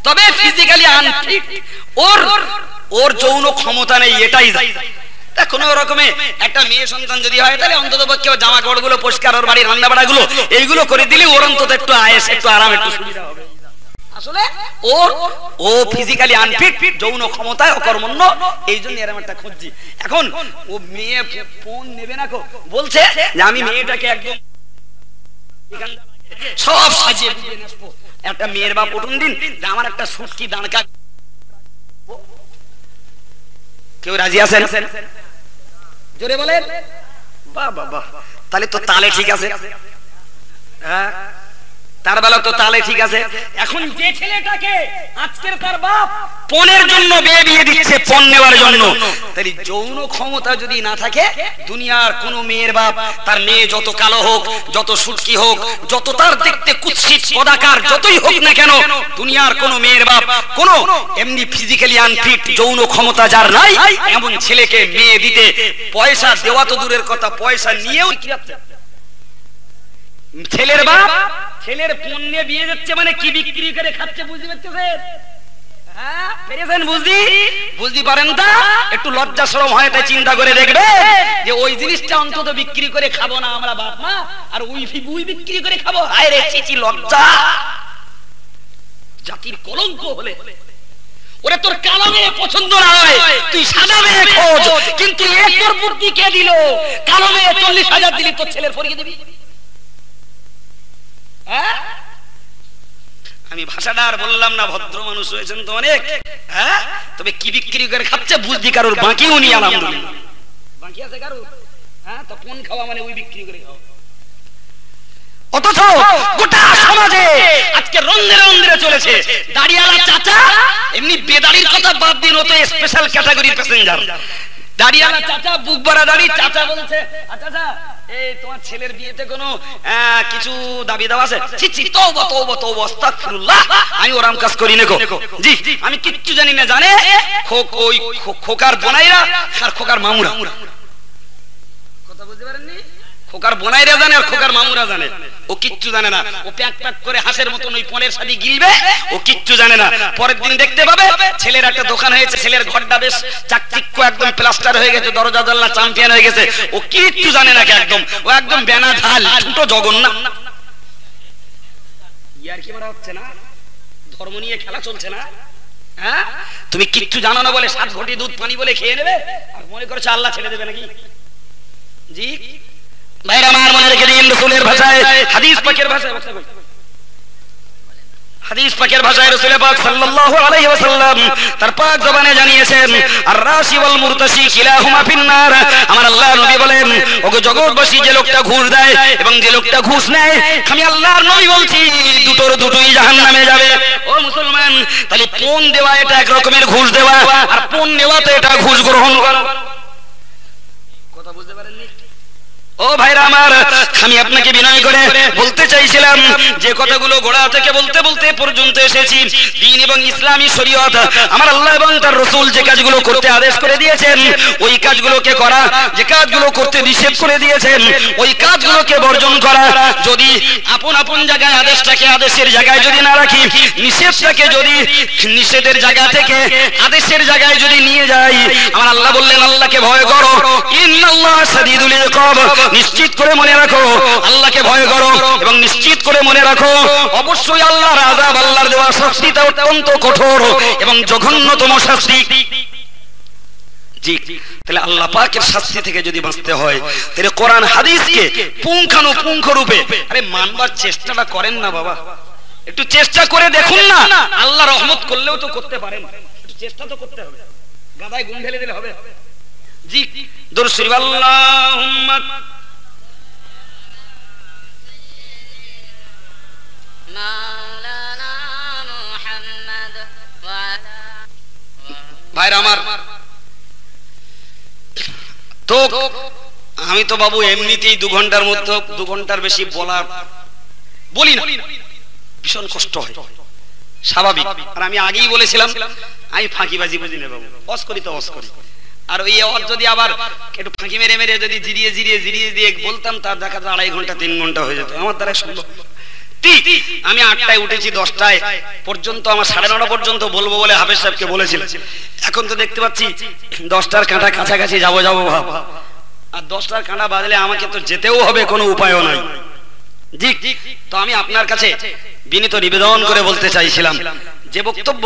তবে ফিজিক্যালি আনফিট, ওর যৌন ক্ষমতা নেই, এটাই যায়। কোন রকমে একটা মেয়ে সন্তান যদি হয়, তাহলে অন্তত পক্ষে জামা কাপড় গুলো পরিষ্কার, ওর বাড়ির রান্না বাড়া গুলো এইগুলো করে দিলে ওর অন্তত একটু আয়েস, একটু আরাম, একটু সুবিধা হবে। আসলে ও ফিজিক্যালি আনফিট, যৌন ক্ষমতায় অকর্মণ্য, এই জন্য এরকম একটা খুঁজছি। এখন ও মেয়ে ফোন নেবে না, বলছে যে আমি মেয়েটাকে একদম সব সাজিয়ে দিয়ে আসবো। একটা মেয়ের বাপ উঠুন দিন যে আমার একটা সুটকি দাঁড়কা, কেউ রাজি আছেন? জোরে বলেন। বাহ বাহ বাহ, তাহলে তো তালে ঠিক আছে, হ্যাঁ তার বেলা তো তালে ঠিক আছে। এখন যে ছেলেটাকে আজকের তার বাপ পণের জন্য বিয়ে দিচ্ছে, পণ নেওয়ার জন্য, তাহলে যৌন ক্ষমতা যদি না থাকে, দুনিয়ার কোন মেয়ের বাপ তার মেয়ে যত কালো হোক, যত সুটকি হোক, যত তার দেখতে কুৎসিত কদাকার যতই হোক না কেন, দুনিয়ার কোন মেয়ের বাপ কোন এমনি ফিজিক্যালি আনফিট, যৌন ক্ষমতা যার নাই, এমন ছেলেকে মেয়ে দিতে পয়সা দেওয়া তো দূরের কথা, পয়সা নিয়েও ছেলের বাপ ছেলের পণ্য বিয়ে যাচ্ছে, মানে কি বিক্রি করে খাচ্ছে, বুঝতে পারছেন? হ্যাঁ পেরেছেন? বুঝতে পারেন তা? একটু লজ্জা শরম হয়, তাই চিন্তা করে দেখবে যে ওই জিনিসটা অন্তত বিক্রি করে খাবো না আমরা বাপ মা, আর ওই বিক্রি করে খাবো। হায় রে চিচি লজ্জা, জাতির কলঙ্ক হলে। ওরে তোর কালো মেয়ে পছন্দ না হয়, তুই সাদা মেয়ে খোঁজ, কিন্তু এর তোর বুদ্ধি কে দিল? কালো মেয়ে 40,000 দিলি তোর ছেলের পরিয়ে দিবি? আমি ভাষাটা আর বললাম না, ভদ্র মানুষ হয়েছেন তো অনেক, হ্যাঁ তবে কি বিক্রি করে খাচ্ছে বুঝদি কারোর বাকিও নি, আলহামদুলিল্লাহ বাকি আছে কারোর, হ্যাঁ তো কোন খাওয়া মানে ওই বিক্রি করে খাওয়া। অথচ গোটা সমাজে আজকে রন্ধে রন্ধে চলেছে দাড়িওয়ালা চাচা, এমনি বেদাড়ির কথা বাদ দিন, ও তো স্পেশাল ক্যাটাগরির প্যাসেঞ্জার। দাড়িওয়ালা চাচা, বুক ভরা দাড়ি, চাচা বলছে আচ্ছা এই তোমার ছেলের বিয়েতে কোনো কিছু দাবি দাওয়া আছে? ছি ছি, তওবা তওবা তওবা, আস্তাগফিরুল্লাহ, আমি ওরকম কাজ করি না গো। জি আমি কিচ্ছু জানি না, জানে ওই খোকার বোনাইরা আর খোকার মামুরা। কথা বুঝতে পারেননি? খোকার বোনাইরা জানে আর খোকার মামুরা জানে, ও কিচ্ছু জানে না। ও প্যাক প্যাক করে হাঁসের মতন ওই পনের শাড়ি গিলবে, ও কিচ্ছু জানে না। পরের দিন দেখতে পাবে ছেলের একটা দোকান হয়েছে, ছেলের ঘরটা বেশ চাকচিক্য একদম প্লাস্টার হয়ে গেছে, দরজা জানলা চ্যাম্পিয়ন হয়ে গেছে, ও কিচ্ছু জানে না, একদম ও একদম বেনা ঝাল ছোট জগন্নাথ। ইয়ার কি মারা হচ্ছে না? ধর্ম নিয়ে খেলা চলছে না? হ্যাঁ, তুমি কিচ্ছু জানো না বলে 7 ঘটি দুধ পানি বলে খেয়ে নেবে আর মনে করছো আল্লাহ ছেড়ে দেবে নাকি? জি ভাইরা আমার, মনে রেখে দিন রাসূলের ভাষায়, হাদিস পাকের ভাষায়, হাদিস পাকের ভাষায় রাসূল পাক সাল্লাল্লাহু আলাইহি ওয়াসাল্লাম তার পাক জবানে জানিয়েছেন, আর রাশি ওয়াল মুরতাশি কিলাহুমা ফিন্নার। আমার আল্লাহর নবী বলেন, ওগো জগৎবাসী, যে লোকটা ঘুষ দেয় এবং যে লোকটা ঘুষ নেয়, আমি আল্লাহর নবী বলছি দুটোই জাহান্নামে যাবে। ও মুসলমান, তাহলে পণ দেওয়া এটা এক রকমের ঘুষ দেওয়া, আর পণ নেওয়া তো এটা ঘুষ গ্রহণ করা। কথা বুঝতে পারেননি? ও ভাইরা আমার, আমি আপনাকে বিনয় করে বলতে চাইছিলাম যে কথাগুলো গোড়া থেকে বলতে বলতে পর্যন্ত এসেছি, দ্বীন এবং ইসলামী শরীয়ত, আমার আল্লাহ এবং তার রাসূল যে কাজগুলো করতে আদেশ করে দিয়েছেন ওই কাজগুলোকে করা, যে কাজগুলো করতে নিষেধ করে দিয়েছেন ওই কাজগুলোকে বর্জন করা। যদি আপন আপন জায়গায় আদেশটাকে আদেশের জায়গায় যদি না রাখি, নিষেধটাকে যদি নিষেধের জায়গা থেকে আদেশের জায়গায় যদি নিয়ে যাই, আমার আল্লাহ বললেন আল্লাহকে ভয় করো, ইন্নাল্লাহ শাদীদুল ইকাব, নিশ্চিত করে মনে রাখো আল্লাহকে ভয় করো এবং নিশ্চিত করে মনে রাখো অবশ্যই আল্লাহর আযাব, আল্লাহর দেওয়া শাস্তিটা অত্যন্ত কঠোর এবং জঘন্যতম শাস্তি। জি, তাহলে আল্লাহ পাকের শাস্তি থেকে যদি বাঁচতে হয়, তাহলে কোরআন হাদিসকে পুঙ্খানুপুঙ্খ রূপে আরে মানবার চেষ্টাটা করেন না বাবা, একটু চেষ্টা করে দেখুন না, আল্লাহ রহমত করলেও তো করতে পারেন, একটু চেষ্টা তো করতে হবে, গাদায় গুণ ঢেলে দিলে হবে। জি দরুদ শরীফ, আল্লাহুম্মা মাওলানা মুহাম্মদ ওয়া আলা। ভাইরা আমার, তো আমি তো বাবু এমনিতেই 2 ঘন্টার মধ্যে 2 ঘন্টার বেশি বলি না, ভীষণ কষ্ট হয়, স্বাভাবিক। আর আমি আগেই বলেছিলাম আমি ফাঁকিবাজি বুঝি না বাবু, অস করি তো অস করি। আর ওই আওয়াজ যদি আবার একটু ফাঁকি মেরে মেরে যদি জিরিয়ে দিয়ে বলতাম, তার দেখা যায় 2.5 ঘন্টা 3 ঘন্টা হয়ে যেত, আমার দ্বারা সম্ভব। আমি 8টায় উঠেছি, 10টায় পর্যন্ত আমার 9:30 পর্যন্ত বলবো বলে হাফেজ সাহেবকে বলেছিলাম। এখন তো দেখতে পাচ্ছি 10টার কাঁটা কাছাকাছি যাবো ভাব, আর 10টার কাঁটা বাজলে আমাকে তো যেতেও হবে, কোনো উপায়ও নাই। জি, তো আমি আপনার কাছে বিনীত নিবেদন করে বলতে চাইছিলাম যে বক্তব্য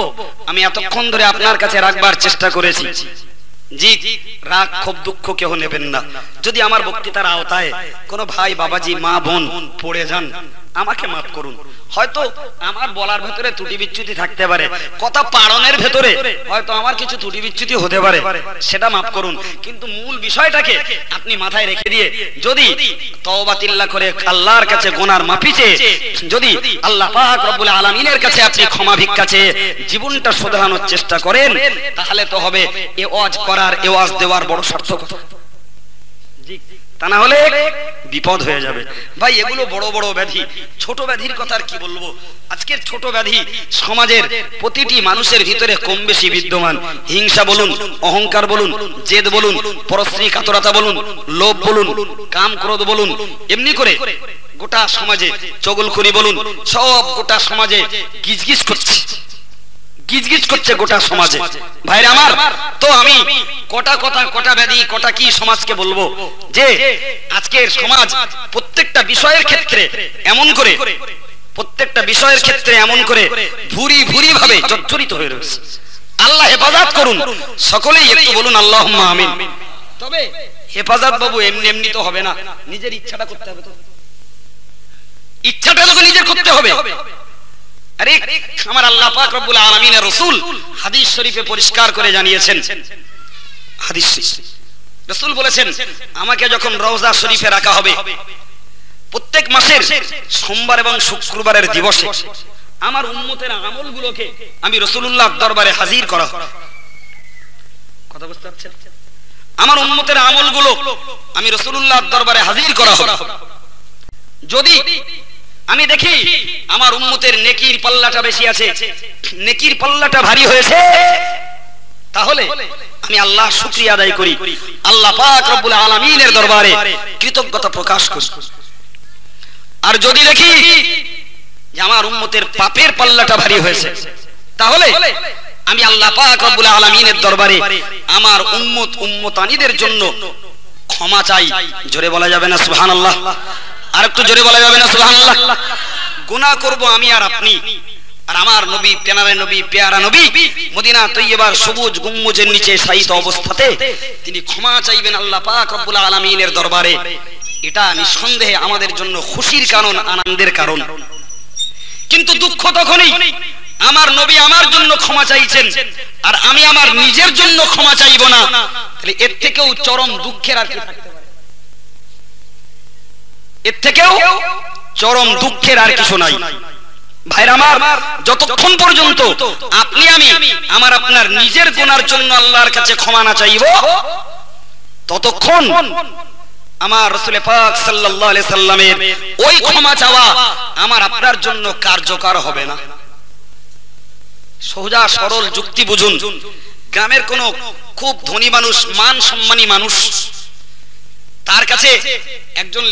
আমি এতক্ষণ ধরে আপনার কাছে রাখবার চেষ্টা করেছি, জি রাগ ক্ষোভ দুঃখ কেউ নেবেন না। যদি আমার বক্তৃতার আওতায় কোনো ভাই বাবাজি মা বোন পড়ে যান, আমাকে মাফ করুন। হয়তো আমার বলার ভেতরে ত্রুটি বিচ্যুতি থাকতে পারে, কথা পালনের ভেতরে হয়তো আমার কিছু ত্রুটি বিচ্যুতি হতে পারে, সেটা মাফ করুন। কিন্তু মূল বিষয়টাকে আপনি মাথায় রেখে দিয়ে যদি তওবা তিল্লা করে আল্লাহর কাছে গুনার মাফি চেয়ে যদি আল্লাহ পাক রব্বুল আলামিনের কাছে আপনি ক্ষমা ভিক্ষা চেয়ে জীবনটা শুধরানোর চেষ্টা করেন, তাহলে তো হবে এ ওয়াজ করার, এ ওয়াজ দেওয়ার বড় সার্থকতা। তা না হলে বিপদ হয়ে যাবে। ভাই এগুলো বড় বড় ব্যাধি, ছোট ব্যাধির কথা আর কি বলবো। আজকের ছোট ব্যাধি সমাজের প্রতিটি মানুষের ভিতরে কম বেশি বিদ্যমান। হিংসা বলুন, অহংকার বলুন, জেদ বলুন, পরশ্রী কাতরতা বলুন, লোভ বলুন, কাম ক্রোধ বলুন, এমনি করে গোটা সমাজে চগলখড়ি বলুন, সব গোটা সমাজে গিজগিজ করছে, গিজগিজ করছে গোটা সমাজে। ভাইরা আমার, তো আমি কটা কথা, কটা ব্যাধি, কটা কি সমাজকে বলবো যে আজকের সমাজ প্রত্যেকটা বিষয়ের ক্ষেত্রে এমন করে, প্রত্যেকটা বিষয়ের ক্ষেত্রে এমন করে ভুরি ভুরি ভাবে জর্জরিত হয়ে রয়েছে। আল্লাহ হেফাজত করুন, সকলেই একটু বলুন আল্লাহুম্মা আমিন। তবে হেফাজত বাবু এমনি এমনি তো হবে না, নিজের ইচ্ছাটা করতে হবে। তো ইচ্ছাটা তো নিজের করতে হবে। আরে আমার আল্লাহ পাক রব্বুল আলামিনের রাসূল হাদিস শরীফে পরিষ্কার করে জানিয়েছেন, হাদিস রাসূল বলেছেন আমাকে যখন রওজা শরীফে রাখা হবে প্রত্যেক মাসের সোমবার এবং শুক্রবারের দিবসে আমার উম্মতের আমলগুলোকে আমি রাসূলুল্লাহর দরবারে হাজির করা হবে। কথা বুঝতে পারছেন? আমার উম্মতের আমলগুলো আমি রাসূলুল্লাহর দরবারে হাজির করা হবে। যদি আমি দেখি আমার উম্মতের নেকির পাল্লাটা বেশি আছে, নেকির পাল্লাটা ভারী হয়েছে, তাহলে আমি আল্লাহ শুকরিয়া আদায় করি, আল্লাহ পাক রব্বুল আলামিনের দরবারে কৃতজ্ঞতা প্রকাশ করি। আর যদি দেখি যে আমার উম্মতের পাপের পাল্লাটা ভারী হয়েছে, তাহলে আমি আল্লাহ পাক রব্বুল আলামিনের দরবারে আমার উম্মত উম্মতানিদের জন্য ক্ষমা চাই। জোরে বলা যাবে না সুবহানাল্লাহ? আর একটু জোরে বলা যাবে না সুবহানাল্লাহ? গুনাহ করব আমি আর আপনি, আর আমার নবী পেনারে নবী পেয়ারা নবী মদিনা তৈয়বার সবুজ গম্বুজের নিচে শায়িত অবস্থাতে তিনি ক্ষমা চাইবেন আল্লাহ পাক রব্বুল আলামিনের দরবারে। এটা নিঃসন্দেহে আমাদের জন্য খুশির কারণ, আনন্দের কারণ। কিন্তু দুঃখ তখনই আমার নবী আমার জন্য ক্ষমা চাইছেন আর আমি আমার নিজের জন্য ক্ষমা চাইব না, তাহলে এর থেকেও চরম দুঃখের আর কি থাকতে পারে? এর থেকেও চরম দুঃখের আর কিছু নাই। ভাইরা আমার, যতক্ষণ পর্যন্ত আপনি আমি আমার আপনার নিজের গুনার জন্য আল্লাহর কাছে ক্ষমা না চাইব, ততক্ষণ আমার রাসূল পাক সাল্লাল্লাহু আলাইহি সাল্লামের ওই ক্ষমা চাওয়া আমার আপনার জন্য কার্যকর হবে না। সোজা সরল যুক্তি বুঝুন। গ্রামের কোন খুব ধনী মানুষ, মান সম্মানী মানুষ, তার কাছে একজন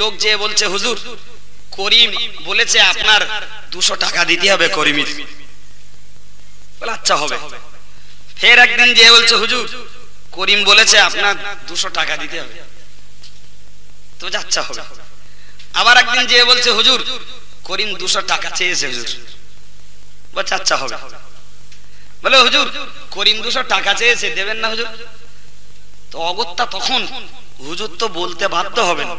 লোক যে বলছে, হুজুর করিম বলেছে আপনার 200 টাকা দিতে হবে করিমের। বলে আচ্ছা হবে। ফের একদিন যে বলছে, হুজুর করিম বলেছে আপনার 200 টাকা দিতে হবে, তো আচ্ছা হবে। আবার একদিন যে বলছে, হুজুর করিম 200 টাকা চেয়েছে, হুজুর বলছে আচ্ছা হবে। বলে হুজুর করিম 200 টাকা চেয়েছে, দেবেন না হুজুর? তো অগত্যা তখন হুজুর তো বলতে বাধ্য হবেন,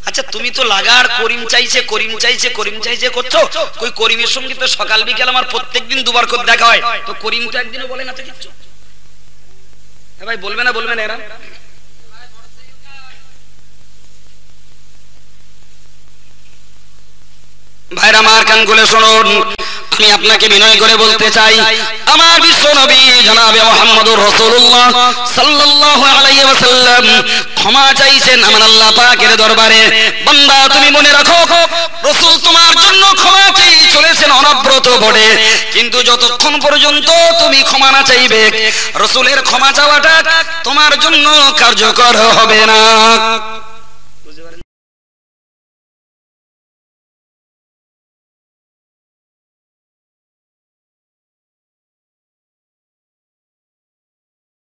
আচ্ছা তুমি তো লাগার করিম চাইছে করিম চাইছে করিম চাইছে করছো, কই করিমের সঙ্গে তো সকাল বিকাল আমার প্রত্যেকদিন দুবার করে দেখা হয়, তো করিম তো একদিনও বলে না তো কিচ্ছু। ভাই বলবে না, বলবে না এরা? ভাইরা আমার কান খুলে শুনুন, আমি আপনাকে বিনয় করে বলতে চাই, আমার বিশ্ব নবী জনাবে মুহাম্মদুর রাসূলুল্লাহ সাল্লাল্লাহু আলাইহি ওয়াসাল্লাম ক্ষমা চাইছেন আমার আল্লাহ পাকের দরবারে। বান্দা তুমি মনে রাখো, রাসূল তোমার জন্য ক্ষমা চেয়ে চলেছেন অনবরত বলে, কিন্তু যতক্ষণ পর্যন্ত তুমি ক্ষমা না চাইবে রাসূলের ক্ষমা চাওয়াটা তোমার জন্য কার্যকর হবে না।